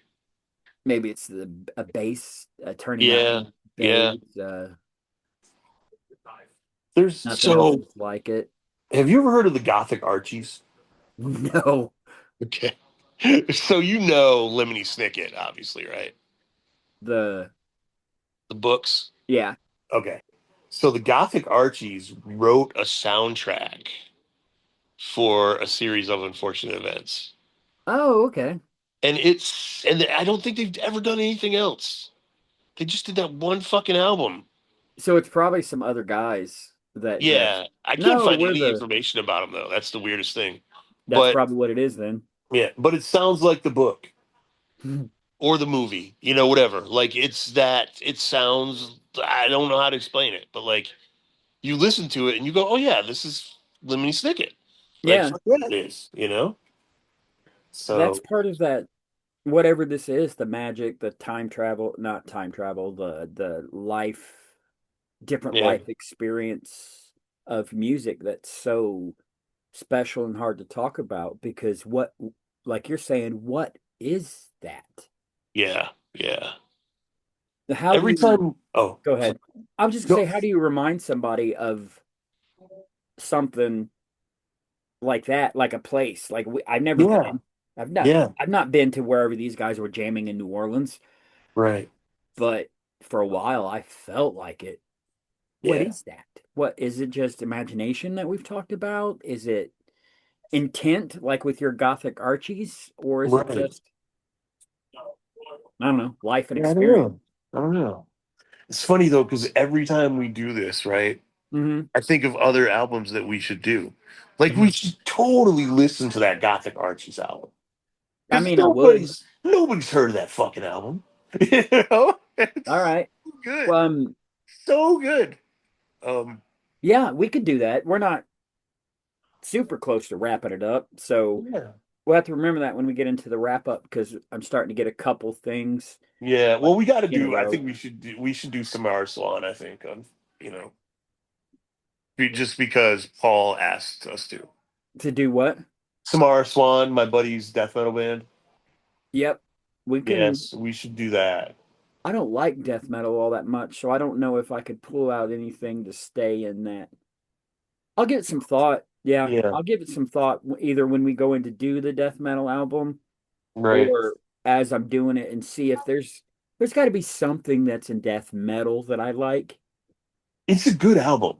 maybe it's the a bass turning that Yeah. Yeah. bass. There's Nothing else so. is like it. Have you ever heard of the Gothic Archies? No, Okay. So Lemony Snicket, obviously, right? the The books. yeah. Okay. So the Gothic Archies wrote a soundtrack for a series of unfortunate events. Oh, okay. And I don't think they've ever done anything else. They just did that one fucking album. So it's probably some other guys that just Yeah, I can't no, find we're any the information about them though. That's the weirdest thing. that's But probably what it is then. yeah, but it sounds like the book or the movie, whatever. Like it sounds I don't know how to explain it, but like you listen to it and you go, "Oh yeah, this is Lemony Snicket." Like Yeah, fuck yeah, it is. that's So, part of that. whatever this is, the magic, the time travel, not time travel, the life, different Yeah. life experience of music that's so special and hard to talk about because what, like you're saying, what is that? Yeah. Yeah. How do Every you time, oh, go ahead? I was just gonna no, say, how do you remind somebody of something like that, like a place? Like I've never yeah, been. I've not. yeah, I've not been to wherever these guys were jamming in New Orleans, right. but for a while I felt like it. What Yeah, is that? What is it? Just imagination that we've talked about? Is it intent, like with your Gothic Archies, or is it right. just I don't know, life and Yeah, I don't experience? know. I don't know. It's funny though, because every time we do this, right, Hmm. I think of other albums that we should do. Like we Hmm. should totally listen to that Gothic Archies album. I Because mean, I would. nobody's heard of that fucking album. You know? It's All right. so good. Well, So good. Um, yeah, we could do that. We're not super close to wrapping it up, so yeah. we'll have to remember that when we get into the wrap up because I'm starting to get a couple things Yeah. like Well, we gotta in a do, I row think we should do some Swan, I think, on you know, just because Paul asked us to. to do what? Samara Swan, my buddy's death metal band. Yep, we can. Yes, we should do that. I don't like death metal all that much, so I don't know if I could pull out anything to stay in that. I'll give it some thought. Yeah, Yeah, I'll give it some thought either when we go in to do the death metal album right. or as I'm doing it and see if there's got to be something that's in death metal that I like. It's a good album.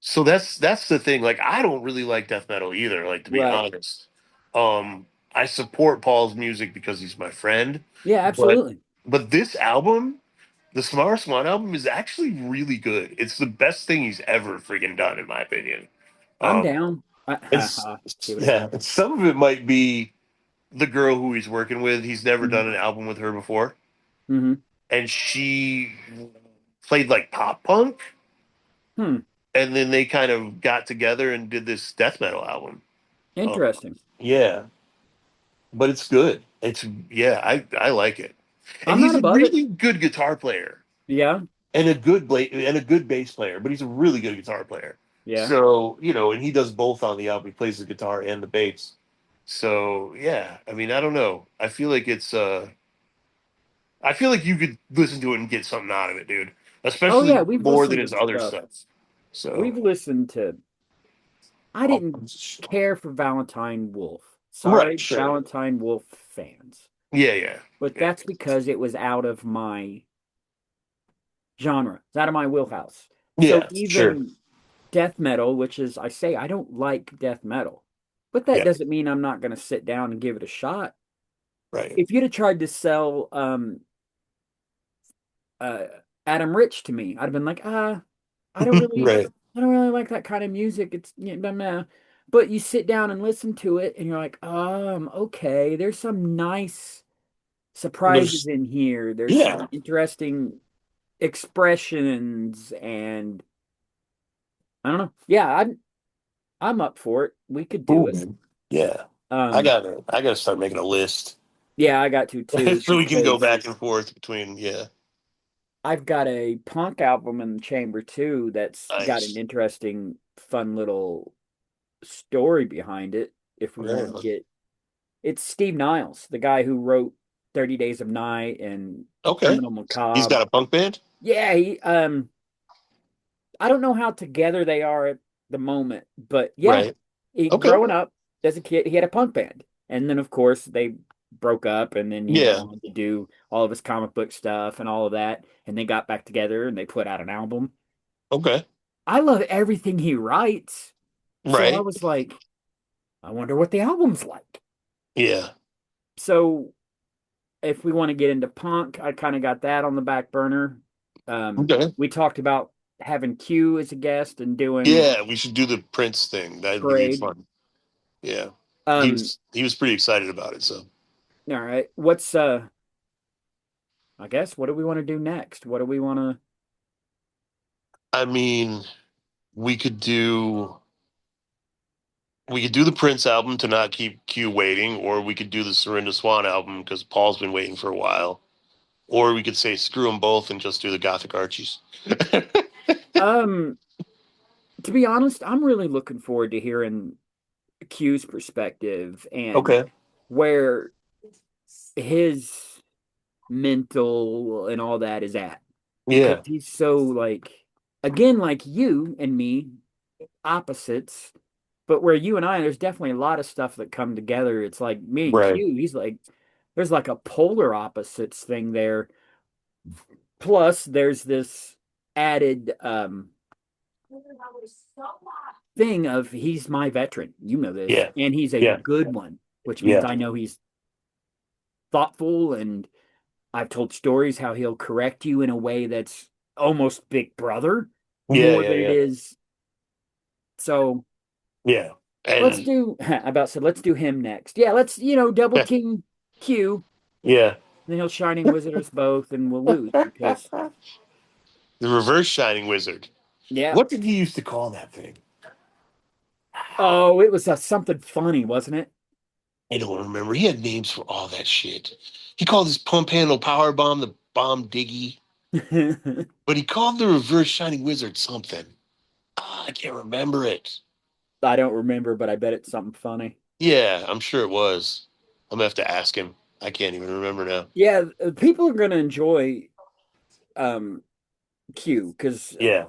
So that's the thing. Like I don't really like death metal either, like to be Right. honest. I support Paul's music because he's my friend, Yeah, but absolutely. this album, the Samara Swan album is actually really good. It's the best thing he's ever freaking done in my opinion. I'm Um down. it's See what I yeah, did and some of it might be the girl who he's working with. He's never there. done an album with her before. Hmm. And she played like pop punk, Hmm. and then they kind of got together and did this death metal album. Uh, Interesting. yeah, but it's good. It's yeah, I like it, and I'm not he's a above it. really good guitar player Yeah. and a good bass player, but he's a really good guitar player. Yeah. So you know, and he does both on the album. He plays the guitar and the bass. So yeah, I mean, I don't know. I feel like you could listen to it and get something out of it, dude. Oh Especially yeah, we've more than listened to his other stuff. stuff. So, We've listened to I all didn't kinds of shit. care for Valentine Wolf. Right, Sorry, sure. Valentine Wolf fans. Yeah, yeah, But yeah, that's because it was out of my genre. It's out of my wheelhouse. So yeah, sure. even death metal, which is I say I don't like death metal, but that Yeah, doesn't mean I'm not going to sit down and give it a shot. right, If you'd have tried to sell uh Adam Rich to me, I'd have been like, I don't really right. I don't really like that kind of music. It's blah, blah. But you sit down and listen to it and you're like, okay, there's some nice surprises There's, in here. There's some yeah, interesting expressions and I don't know. Yeah, I'm up for it. We could do cool, it. man. Yeah, Um, I gotta start making a list yeah, I got to too so we can go because back and forth between. Yeah, I've got a punk album in the chamber too that's got an nice. interesting, fun little story behind it. If we want to Right. get it's Steve Niles, the guy who wrote 30 Days of Night and Okay, Criminal he's Macabre. got a punk band. Yeah, he I don't know how together they are at the moment, but yeah, Right. he Okay. growing up as a kid, he had a punk band. And then of course they broke up and then he went Yeah. on to do all of his comic book stuff and all of that. And they got back together and they put out an album. Okay. I love everything he writes. So I Right. was like, I wonder what the album's like. Yeah. So if we want to get into punk, I kind of got that on the back burner. Okay. We talked about having Q as a guest and doing Yeah, we should do the Prince thing. That'd be Parade. fun. Yeah. Um, He was pretty excited about it, so all right. What's I guess what do we want to do next? What do we want to I mean, we could do We could do the Prince album to not keep Q waiting, or we could do the Serinda Swan album because Paul's been waiting for a while. Or we could say screw them both and just do the Gothic Archies. Um, to be honest, I'm really looking forward to hearing Q's perspective and Okay. where his mental and all that is at. Because Yeah. he's so like, again, like you and me, opposites, but where you and I, there's definitely a lot of stuff that come together. It's like me and Right. Q, he's like, there's like a polar opposites thing there. Plus, there's this added thing of he's my veteran. You know this. Yeah. And he's a Yeah. good one, which means Yeah. I know he's thoughtful and I've told stories how he'll correct you in a way that's almost Big Brother Yeah. more Yeah. than it Yeah. is. So Yeah. let's And do, I about said, let's do him next. Yeah, let's, double team Q. yeah. Then he'll Shining Wizard us both and we'll lose because, The reverse Shining Wizard. yeah. What did he used to call that thing? Oh, it was something funny, wasn't it? I don't remember. He had names for all that shit. He called his pump handle power bomb the bomb diggy, but he called the reverse Shining Wizard something. I can't remember it. I don't remember, but I bet it's something funny. Yeah, I'm sure it was. I'm gonna have to ask him. I can't even remember now. Yeah, people are going to enjoy um Q because Yeah,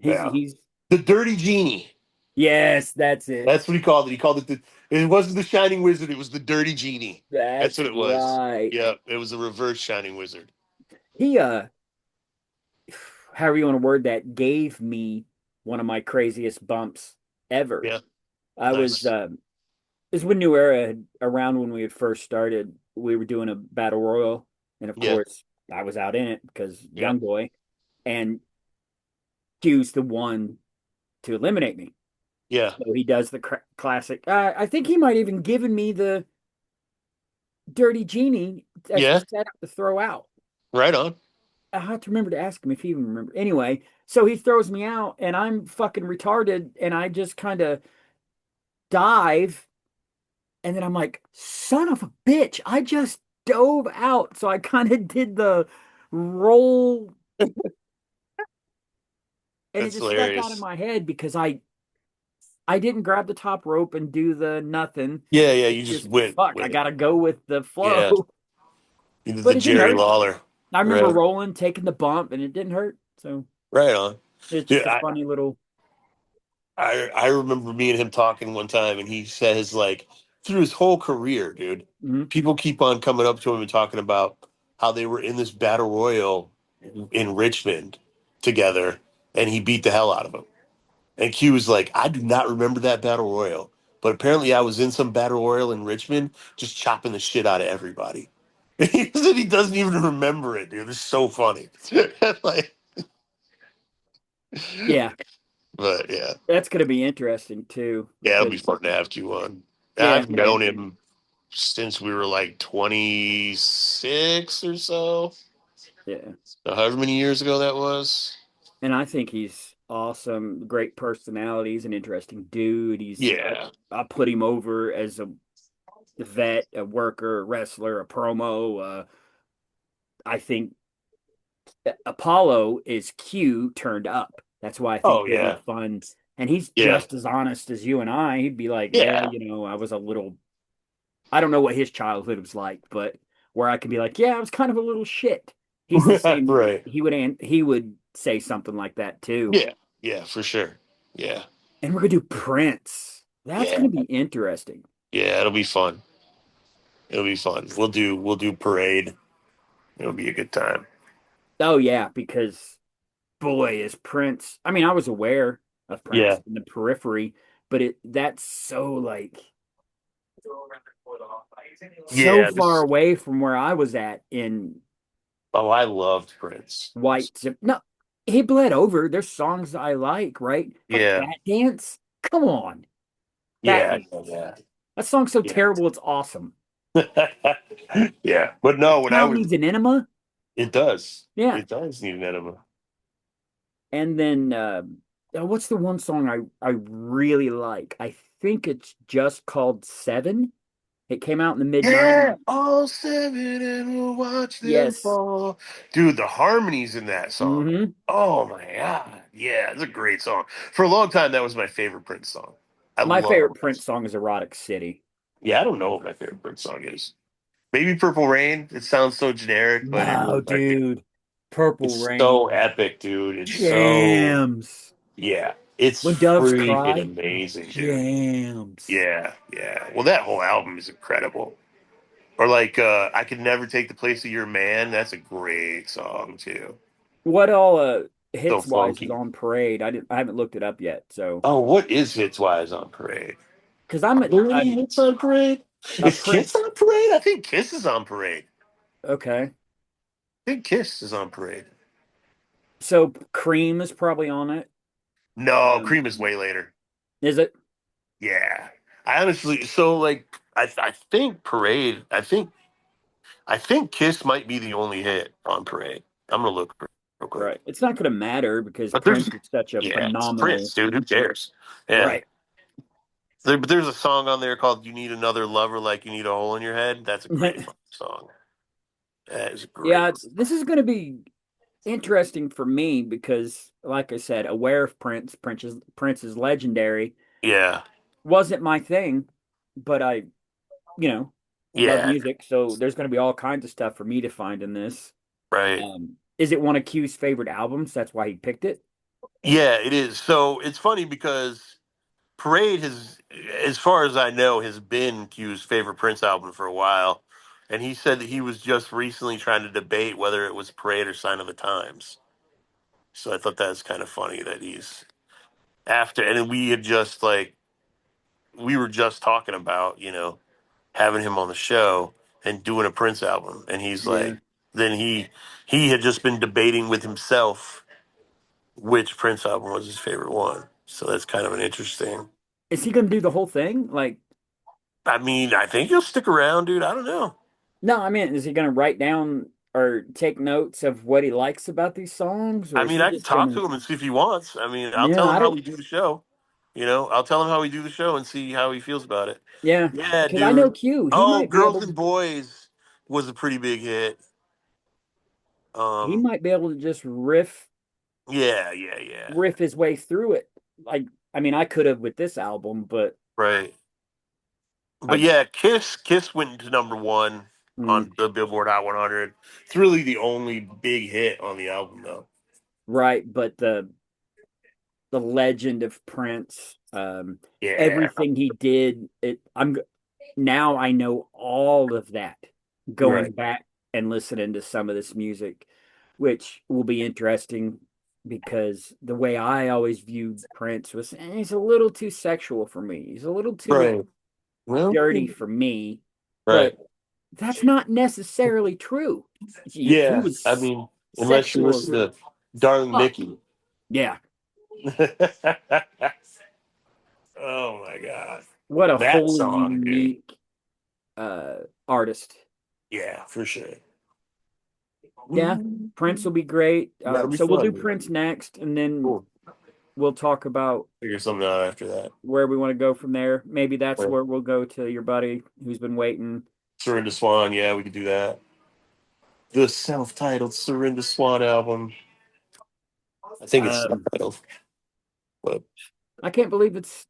yeah. he's The Dirty Genie. yes, that's it. That's what he called it. He called it the. It wasn't the Shining Wizard. It was the Dirty Genie. That's That's what it was. right. Yeah, it was a reverse Shining Wizard. He however you want to word that, gave me one of my craziest bumps ever. Yeah, I was nice. this was when New Era around when we had first started. We were doing a battle royal, and of Yeah, course I was out in it because yeah, young boy, and Q's the one to eliminate me. yeah, So he does the classic. I think he might even given me the dirty genie as the yeah. setup to throw out. Right on. I have to remember to ask him if he even remember. Anyway, so he throws me out, and I'm fucking retarded, and I just kind of dive, and then I'm like, son of a bitch, I just dove out. So I kind of did the roll, and it That's just stuck out in hilarious. my head because I didn't grab the top rope and do the nothing. Yeah, yeah. It's You just just went fuck. I with it. gotta go with the Yeah, flow, you did the but it didn't Jerry hurt. Lawler. I remember Right, rolling, taking the bump, and it didn't hurt. So right on. it's Yeah, just a funny little. I remember me and him talking one time, and he says like through his whole career, dude, Mhm. people keep on coming up to him and talking about how they were in this battle royal in Richmond together, and he beat the hell out of him. And Q was like, I do not remember that battle royal, but apparently I was in some battle royal in Richmond, just chopping the shit out of everybody. He said he doesn't even remember it, dude. It's so funny. Like, Yeah, but yeah. that's gonna be interesting too Yeah, it'll be because fun to have Q on. yeah, I've known him since we were like 26 or so. yeah, So however many years ago that was. and I think he's awesome, great personality. He's an interesting dude. Yeah. I put him over as a vet, a worker, a wrestler, a promo. I think Apollo is Q turned up. That's why I think Oh he'll be yeah. fun. And he's Yeah. just as honest as you and I. He'd be like, yeah, Yeah. I was a little, I don't know what his childhood was like, but where I could be like, yeah, I was kind of a little shit. He's the same. Right. He would say something like that too. Yeah. Yeah, for sure. Yeah. And we're gonna do Prince. That's Yeah. gonna be interesting. Yeah, it'll be fun. It'll be fun. We'll do parade. It'll be a good time. Oh yeah, because boy is Prince. I mean, I was aware of Yeah. Prince in the periphery, but that's so like so Yeah, far this away from where I was at in oh, I loved Prince. white zip. No, he bled over. There's songs that I like, right? But Yeah. Bat Dance, come on, Bat Yeah. Dance. Yeah. That song's so Yeah. terrible, it's awesome. Yeah. But no, The when I town was needs an enema. it does. Yeah, It does need an enema. and then what's the one song I really like? I think it's just called Seven. It came out in the mid Yeah, 90s. all seven and we'll watch them Yes. fall. Dude, the harmonies in that song. Hmm. Oh my God. Yeah, it's a great song. For a long time, that was my favorite Prince song. I My love favorite it. Prince song is Erotic City. Yeah, I don't know what my favorite Prince song is. Maybe Purple Rain. It sounds so generic, but it No, is my favorite. dude. Purple It's so Rain epic, dude. It's so, jams. yeah, it's When Doves freaking Cry amazing, dude. jams. Yeah, yeah. Well, that whole album is incredible. Or like, I Could Never Take the Place of Your Man. That's a great song too. What all So hits wise is funky. on Parade? I haven't looked it up yet. So Oh, what is Hits Wise on Parade? because I'm Are there any hits on Parade? a Is Kiss Prince. on Parade? I think Kiss is on Parade. Okay. I think Kiss is on Parade. So Cream is probably on it. No, Um, Cream is way later. is it? Yeah. I honestly, so like, I think Parade, I think Kiss might be the only hit on Parade. I'm gonna look real quick. Right. It's not going to matter because But there's, Prince is such a yeah, it's phenomenal. Prince, dude. Who cares? Yeah. Right. But there's a song on there called "You Need Another Lover Like You Need a Hole in Your Head." That's a great fucking song. That is Yeah, great. this is going to be interesting for me because, like I said, aware of Prince is legendary. Yeah, Wasn't my thing, but you know, love yeah, music, so there's going to be all kinds of stuff for me to find in this. right. Is it one of Q's favorite albums? That's why he picked it. Yeah, it is. So it's funny because Parade has, as far as I know, has been Q's favorite Prince album for a while. And he said that he was just recently trying to debate whether it was Parade or Sign of the Times. So I thought that's kind of funny that he's after, and then we had just like, we were just talking about, having him on the show and doing a Prince album. And he's Yeah. like, then he had just been debating with himself which Prince album was his favorite one. So that's kind of an interesting. Is he going to do the whole thing? Like, I mean, I think he'll stick around, dude. I don't know. no, I mean, is he going to write down or take notes of what he likes about these songs, or I is mean, he I can just going talk to? to him and see if he wants. I mean, I'll Yeah, tell him I how don't. we do the show. I'll tell him how we do the show and see how he feels about it. Yeah, Yeah, because I know dude. Q. He Oh, might be Girls able. and Boys was a pretty big hit. He Um, might be able to just yeah, yeah, yeah. riff his way through it. Like, I mean, I could have with this album, but Right. But I. yeah, Kiss went to number one on Mm, the Billboard Hot 100. It's really the only big hit on the album, though. right, but the legend of Prince, Yeah, everything he did. Now I know all of that going right, back and listening to some of this music, which will be interesting because the way I always viewed Prince was he's a little too sexual for me. He's a little too right. Well, dirty for me, right. but that's not necessarily true. He Yeah, I was mean, unless you sexual as listen to Darling fuck. Nikki. Yeah. Oh my God. What a That wholly song, dude. unique artist. Yeah, for sure. Yeah, Prince will be great. That'll be So we'll fun, do dude. Prince next, and then Cool. we'll talk about Figure something out after that. where we want to go from there. Maybe that's Right. where we'll go to your buddy who's been waiting. Surrender Swan, yeah, we could do that. The self-titled Surrender Swan album. I think it's Um, self-titled. But I can't believe it's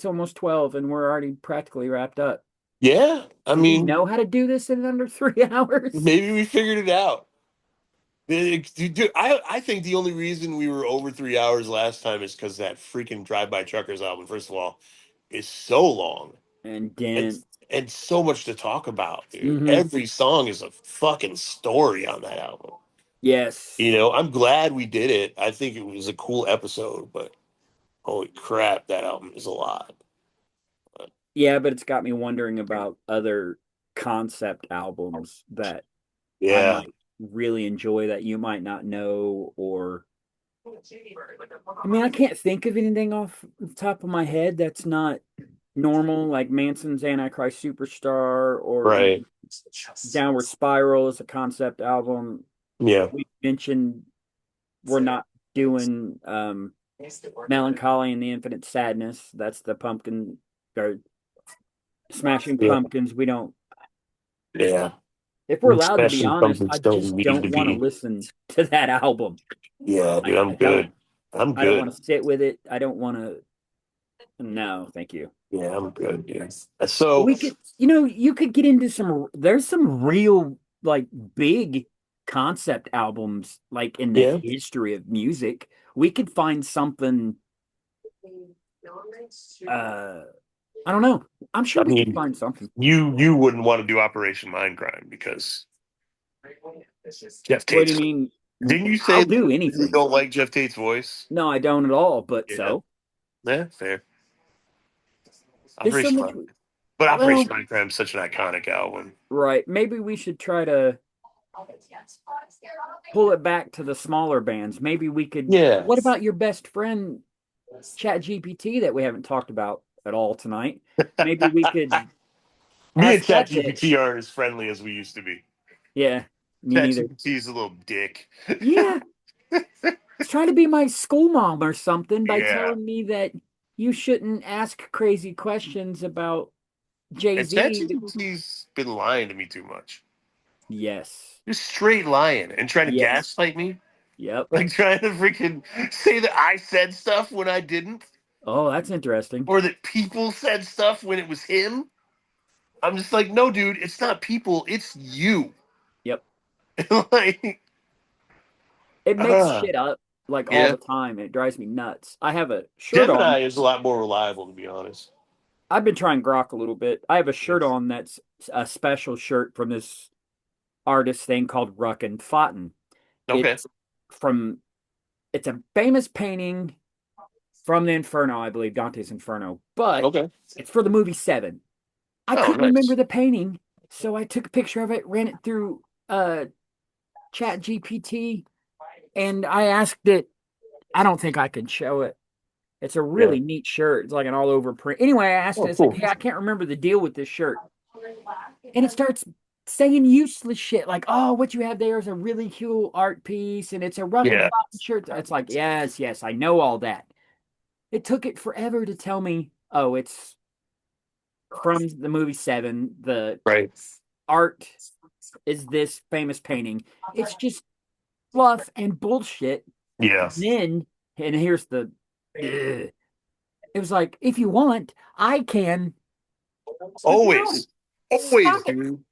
almost 12 and we're already practically wrapped up. yeah, I Do we mean, know how to do this in under 3 hours? maybe we figured it out. Dude, I think the only reason we were over 3 hours last time is because that freaking Drive By Truckers album, first of all, is so long And and then, and so much to talk about, dude. hmm, Every song is a fucking story on that album. yes. I'm glad we did it. I think it was a cool episode, but holy crap, that album is a lot. But, Yeah, but it's got me wondering about other concept albums that I yeah, might really enjoy that you might not know, or I mean, I can't think of anything off the top of my head that's not normal, like Manson's Antichrist Superstar or right. even Downward Spiral is a concept album. Yeah, We mentioned we're not doing Melancholy and the Infinite Sadness. That's the Pumpkin. or Smashing Yeah. Pumpkins. We don't. Yeah. If we're allowed to be Smashing honest, I Pumpkins don't just need don't to want to be. listen to that album. Yeah, dude, I I'm don't. good. I'm I don't good. want to sit with it. I don't want to. No, thank you. Yeah, I'm good. Yeah. But So, we could, you could get into some. There's some real like big concept albums like in the yeah. history of music. We could find something. Uh, I don't know. I'm sure I we could mean, find something. you wouldn't want to do Operation Mindcrime because Jeff What do you Tate's. mean? Didn't you I'll say do you anything. don't like Jeff Tate's voice? No, I don't at all. But Yeah. so Yeah, fair. there's so Operation much. Mindcrime. But Well, Operation Mindcrime is such an iconic album. right. Maybe we should try to pull it back to the smaller bands. Maybe we could. Yeah. What about your best friend, Chat GPT, that we haven't talked about at all tonight? Maybe we could Me and ask that to. ChatGPT aren't as friendly as we used to be. Yeah, me neither. ChatGPT is a little dick. Yeah, it's trying to be my school mom or something by Yeah. telling me that you shouldn't ask crazy questions about Jay And Z. ChatGPT's been lying to me too much. Yes, Just straight lying and trying to yes, gaslight me. yep. Like trying to freaking say that I said stuff when I didn't, Oh, that's interesting. or that people said stuff when it was him. I'm just like, no, dude, it's not people, it's you. Yep. Like, It makes uh, shit up like all yeah. the time, and it drives me nuts. I have a shirt on. Gemini is a lot more reliable, to be honest. I've been trying Grok a little bit. I have a shirt Yes. on that's a special shirt from this artist thing called Ruck and Fountain. Okay. It's from it's a famous painting from the Inferno, I believe, Dante's Inferno, but Okay. it's for the movie Seven. I Oh, couldn't remember nice. the painting, so I took a picture of it, ran it through Chat GPT, and I asked it. I don't think I can show it. It's a Yeah. really neat shirt. It's like an all over print. Anyway, I asked it, Oh, it's like, cool. hey, I can't remember the deal with this shirt. And it starts saying useless shit like, oh, what you have there is a really cool art piece and it's a Ruck and Yeah. Fountain shirt. It's like, yes, yes, I know all that. It took it forever to tell me, oh, it's from the movie Seven. The Right. art is this famous painting. It's just fluff and bullshit. Yeah. Then, and here's the, ugh, it was like, if you want, I can. It's like, no, Always. Always, stop it. dude.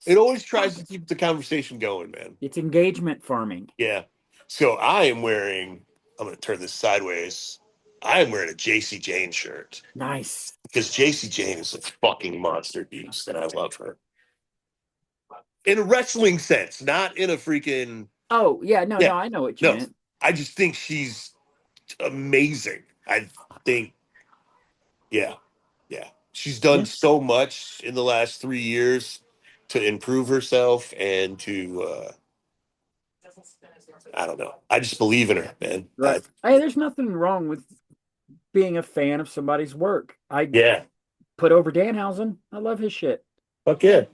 It always tries Stop to it. keep the conversation going, man. It's engagement farming. Yeah. So I am wearing, I'm going to turn this sideways. I am wearing a JC Jane shirt Nice. because JC Jane is a fucking monster beast and I love her. In a wrestling sense, not in a freaking, Oh, yeah, no, yeah. no, I know what you No, meant. I just think she's amazing. I think, yeah, yeah. She's done Yeah, so much in the last 3 years to improve herself and to, I don't know. I just believe in her, man. right. Hey, there's nothing wrong with being a fan of somebody's work. I Yeah. put over Danhausen. I love his shit. Fuck yeah.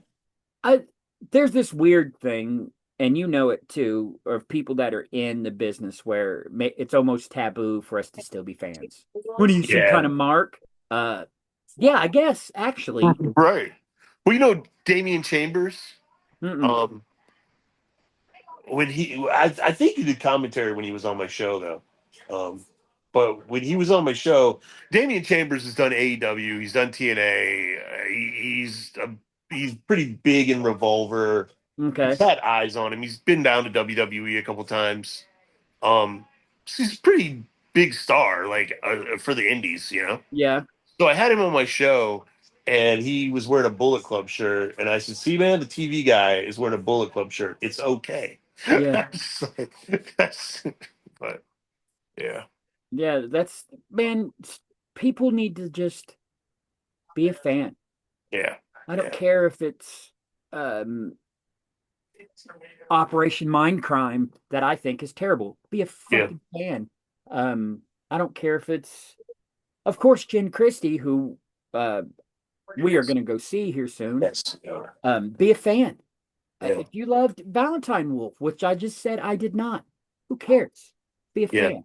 I there's this weird thing, and you know it too, of people that are in the business where it's almost taboo for us to still be fans. What are you, some kind Yeah. of mark? Yeah, I guess actually. Right. Well, Damian Chambers, Mm-mm. um, I think he did commentary when he was on my show though. But when he was on my show, Damian Chambers has done AEW, he's done TNA, he's pretty big in Revolver. He's Okay. had eyes on him. He's been down to WWE a couple times. Um, he's a pretty big star, like for the Indies. Yeah. So I had him on my show, and he was wearing a Bullet Club shirt, and I said, "See, man, the TV guy is wearing a Bullet Club shirt. It's okay." Yeah. But yeah, Yeah. That's man. People need to just be a fan. yeah, I don't yeah, care if it's um Operation Mindcrime that I think is terrible. Be a yeah, fucking fan. Um, I don't care if it's, of course, Jen Christie, who uh, we are going to go see here soon. yes, Be a fan. yeah, If you loved Valentine Wolf, which I just said I did not, who cares? Be a yeah, fan.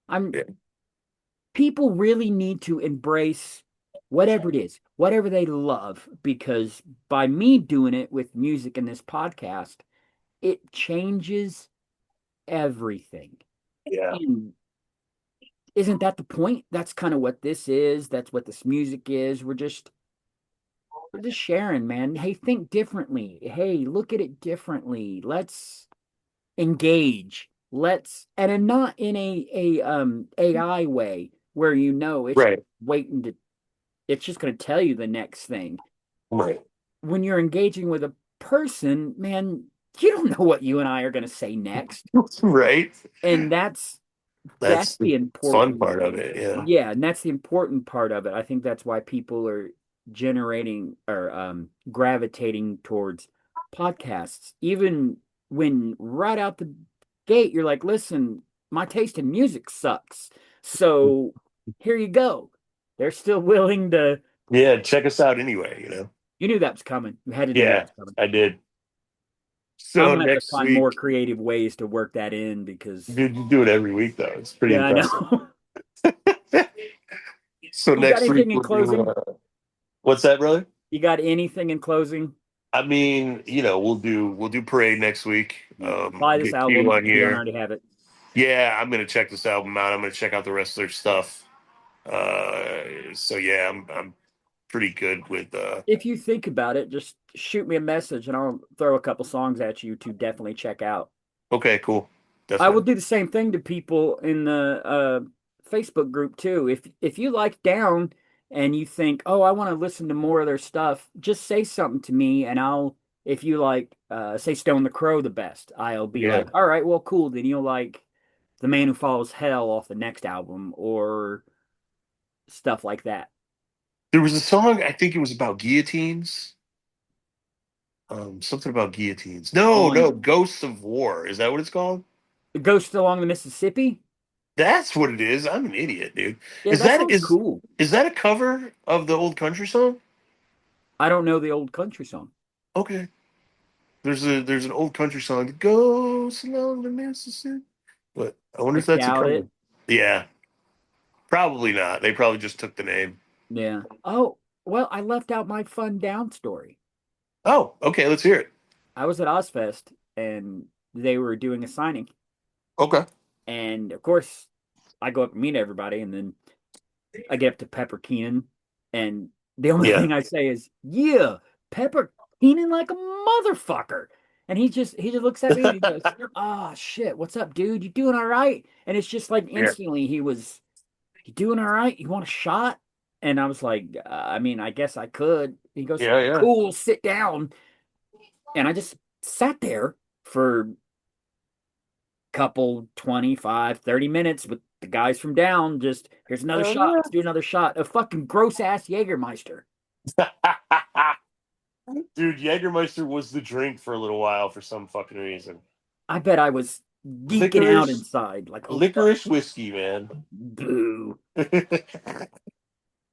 I'm. yeah, People really need to embrace. whatever it is, whatever they love, because by me doing it with music in this podcast, it changes everything. Yeah. And isn't that the point? That's kind of what this is. That's what this music is. We're just sharing, man. Hey, think differently. Hey, look at it differently. Let's engage. Let's and not in a AI way where it's Right. waiting to it's just going to tell you the next thing. Right. When you're engaging with a person, man, you don't know what you and I are going to say next. Right. And that's That's the the fun important. part of it. Yeah. Yeah, and that's the important part of it. I think that's why people are generating or gravitating towards podcasts. Even when right out the gate, you're like, listen, my taste in music sucks. So here you go. They're still willing to, Yeah. Check us out anyway, you knew that was coming. You had to know that Yeah, was coming. I did. I'm So gonna have to next find more week, creative ways to work that in because, dude, you do it every week though. It's pretty yeah, I impressive. know. So You got next week anything in we'll do. closing? What's that, brother? You got anything in closing? I mean, we'll do Parade next week. Yeah. Buy this Get Q album on if you don't here. already have it. Yeah, I'm gonna check this album out. I'm gonna check out the rest of their stuff. So yeah, I'm pretty good with. If you think about it, just shoot me a message and I'll throw a couple songs at you to definitely check out. Okay, cool, I will definitely. do the same thing to people in the Facebook group too. If you like Down and you think, "Oh, I want to listen to more of their stuff," just say something to me and I'll if you like say Stone the Crow the best, I'll be Yeah, like, "All right, well cool, then you'll like The Man Who Follows Hell off the next album or stuff like that." there was a song. I think it was about guillotines. Something about guillotines. No, no, On Ghosts of War. Is that what it's called? Ghost Along the Mississippi. That's what it is. I'm an idiot, dude. Yeah, Is that that sounds is cool. is that a cover of the old country song? I don't know the old country song. Okay. There's an old country song that goes along the Mississippi. But I wonder I if that's a doubt cover. it. Yeah, probably not. They probably just took the name. Yeah. Oh, well, I left out my fun down story. Oh, okay, let's hear it. I was at Ozfest and they were doing a signing. Okay. And of course, I go up and meet everybody. And then I get up to Pepper Keenan. And the only Yeah. thing I say is, yeah, Pepper Keenan like a motherfucker. And he just looks at me and he goes, "Ah, shit, what's up, dude? You doing all right?" And it's just like Yeah. instantly he was "You doing all right? You want a shot?" And I was like, I mean, I guess I could. He goes, Yeah, yeah. "Cool, sit down." And I just sat there for a couple 25, 30 minutes with the guys from down. Just here's another Hell shot. yeah. Let's do another shot. A fucking gross ass Jägermeister. Dude, Jägermeister was the drink for a little while for some fucking reason. I bet I was geeking out Licorice, inside. Like, oh fuck, licorice whiskey, man. boo.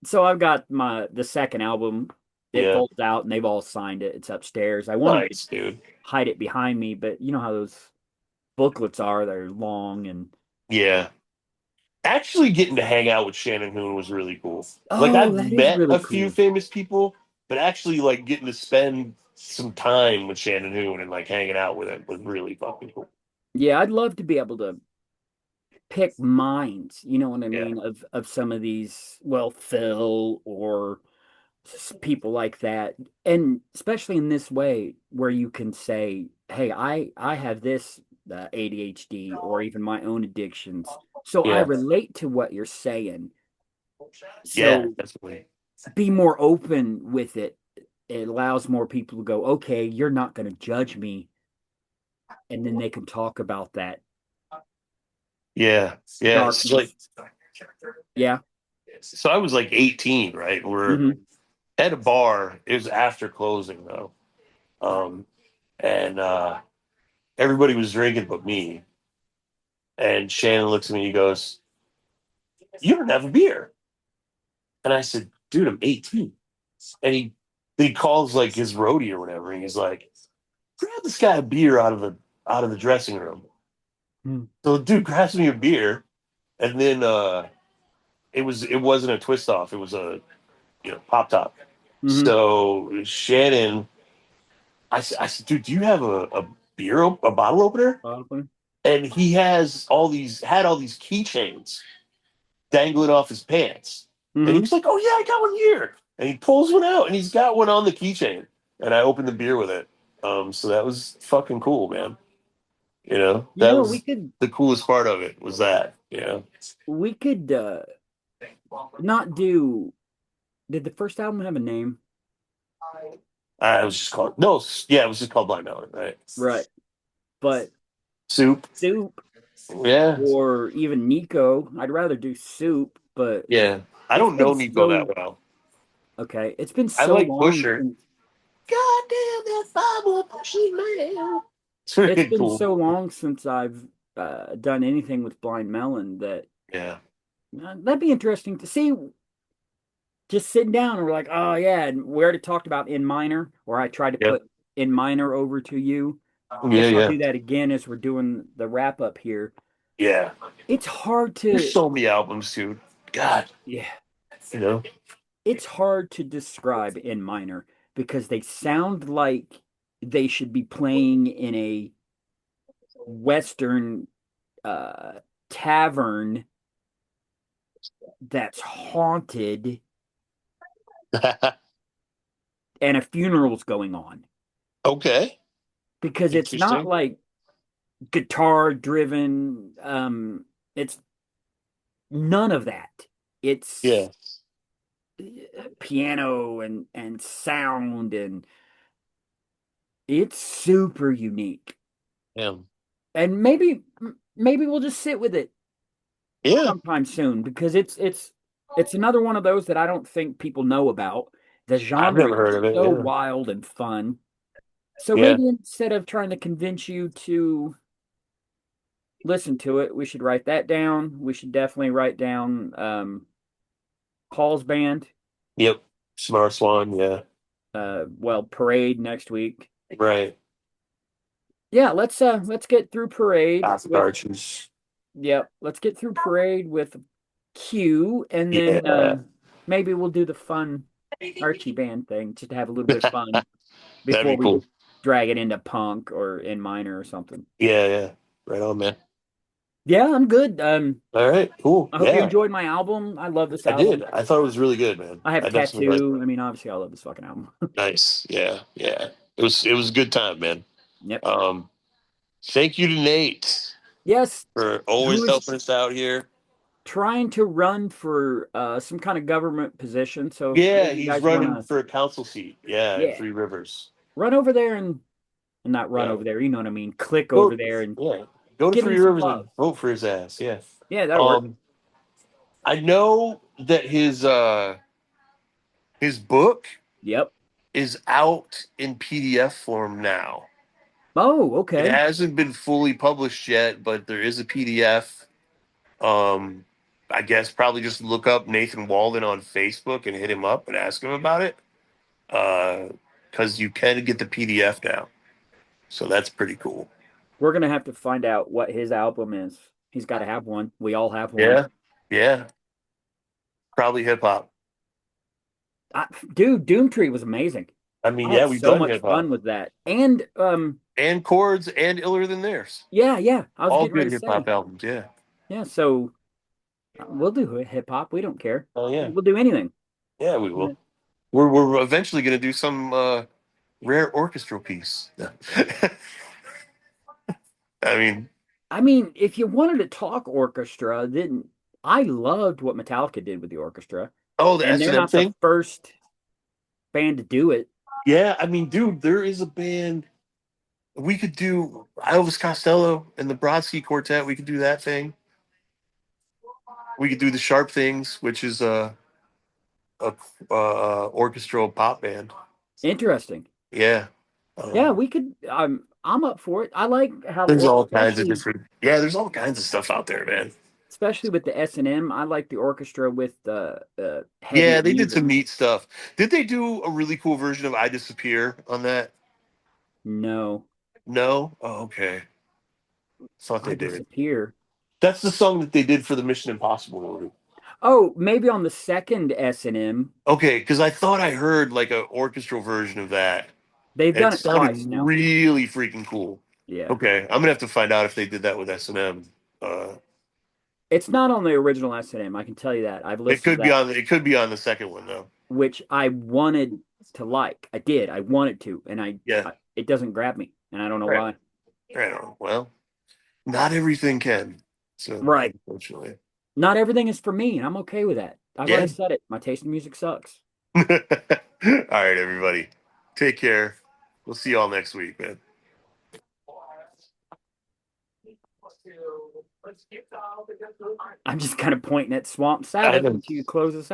So I've got the second album. It Yeah. folds out and they've all signed it. It's upstairs. I wanted to Nice, dude. hide it behind me, but you know how those booklets are. They're long and Yeah. Actually getting to hang out with Shannon Hoon was really cool. Like oh, I've that is met really a few cool. famous people, but actually like getting to spend some time with Shannon Hoon and like hanging out with him was really fucking cool. Yeah, I'd love to be able to pick minds, you know what I Yeah. mean, of some of these, well, Phil or people like that. And especially in this way where you can say, "Hey, I have this ADHD or even my own addictions. So I Yeah. relate to what you're saying." Yeah, So definitely. be more open with it. It allows more people to go, "Okay, you're not going to judge me." And then they can talk about that Yeah. Yeah. darkness. Yeah. So I was like 18, right? We're Hmm. at a bar. It was after closing though. Um, and everybody was drinking but me. And Shannon looks at me, he goes, "You don't have a beer." And I said, "Dude, I'm 18." And he calls like his roadie or whatever, and he's like, "Grab this guy a beer out of the dressing room." So the dude grabs me a beer, and then it wasn't a twist off. pop top. Mm-hmm. So Shannon, I said, dude, do you have a bottle opener? Probably. And he had all these keychains dangling off his pants. And he Mm-hmm. was like, "Oh yeah, I got one here." And he pulls one out, and he's got one on the keychain. And I opened the beer with it. So that was fucking cool, man. You That know, was the coolest part of it was that. we could not do. Did the first album have a name? I was just called no, yeah, it was just called Blind Melon, right? Right. But Soup, Soup yeah, or even Nico, I'd rather do Soup, but yeah. I it's don't been know Nico that so well. okay. It's been I so like long Pusher. since Goddamn that Bible pushy man. It's it's pretty been cool. so long since I've done anything with Blind Melon that Yeah. that'd be interesting to see. Just sitting down and we're like, oh yeah, and we already talked about in minor, or I tried to Yep. put in minor over to you. Yeah, Guess I'll yeah. do that again as we're doing the wrap up here. Yeah. It's hard There's to, so many albums, dude. God, yeah, you know? it's hard to describe in minor because they sound like they should be playing in a Western uh, tavern that's haunted and a funeral's going on Okay. because it's not Interesting. like guitar driven. It's none of that. Yeah. It's piano and sound and it's super unique. Yeah. And maybe we'll just sit with it Yeah. sometime soon because it's another one of those that I don't think people know about. The I've genre never is heard of it. so Yeah. wild and fun. So Yeah. maybe instead of trying to convince you to listen to it, we should write that down. We should definitely write down Paul's band. Yep. Smart Swan. Yeah. Well, Parade next week. Right. Yeah, let's get through Parade Toxic with Arches. yep, let's get through Parade with Q and then Yeah. maybe we'll do the fun Archie band thing just to have a little bit of fun That'd before be we cool. just drag it into punk or in minor or something. Yeah. Yeah. Right on, man. Yeah, I'm good. All right. Cool. I hope you Yeah. enjoyed my album. I love this I did. album. I thought it was really good, man. I have a I definitely like tattoo. it. I mean, obviously I love this fucking album. Nice. Yeah. Yeah. It was a good time, man. Yep. Um, Thank you to Nate Yes, for who always is helping us out here. trying to run for some kind of government position. So if any Yeah, of you he's guys want running to, for a council seat. Yeah, in yeah, Three Rivers. run over there and not run Yeah. over there. You know what I mean? Click over Go, there and yeah. Go to give him Three some Rivers love. and vote for his ass. Yeah. Yeah, that'll work. Um, I know that his book Yep. is out in PDF form now. Oh, It okay. hasn't been fully published yet, but there is a PDF. Um, I guess probably just look up Nathan Walden on Facebook and hit him up and ask him about it. Because you can get the PDF now, so that's pretty cool. We're gonna have to find out what his album is. He's got to have one. We all have one. Yeah, yeah, probably hip hop. Dude, Doomtree was amazing. I mean, I had yeah, we've so done much hip fun hop with that. And and chords and iller than theirs. yeah, yeah. I was All getting ready good to hip hop say, albums. Yeah. yeah. So we'll do hip hop. We don't care. Oh yeah, We'll do anything. yeah, we Yeah. will. We're eventually gonna do some rare orchestral piece. I mean, I mean, if you wanted to talk orchestra, then I loved what Metallica did with the orchestra, oh, the and S they're and M not the thing. first band to do it. Yeah, I mean, dude, there is a band we could do. Elvis Costello and the Brodsky Quartet. We could do that thing. We could do the Sharp Things, which is a orchestral pop band. Interesting. Yeah. Yeah, Um, we could. I'm up for it. I like how, there's or all kinds of different. Yeah, there's all kinds of stuff out there, man. especially with the S&M. I like the orchestra with the heavier Yeah, they did music. some neat stuff. Did they do a really cool version of "I Disappear" on that? No, No. Oh, okay. Thought I they did. disappear. That's the song that they did for the Mission Impossible movie. Oh, maybe on the second S&M. Okay, because I thought I heard like an orchestral version of that. They've And it done it sounded twice now. really freaking cool. Yeah. Okay, I'm gonna have to find out if they did that with S&M. It's not on the original S&M, I can tell you that. I've It listened to could be that, on it could be on the second one though. which I wanted to like. I did. I wanted to, and Yeah. it doesn't grab me, and I don't know Right. why. Right on. Well, not everything can. So Right. unfortunately. Not everything is for me, and I'm okay with that. I've already Yeah. said it. My taste in music sucks. All right, everybody. Take care. We'll see you all next week, man. I'm just kind of pointing at Swamp I Sabbath know. until you close this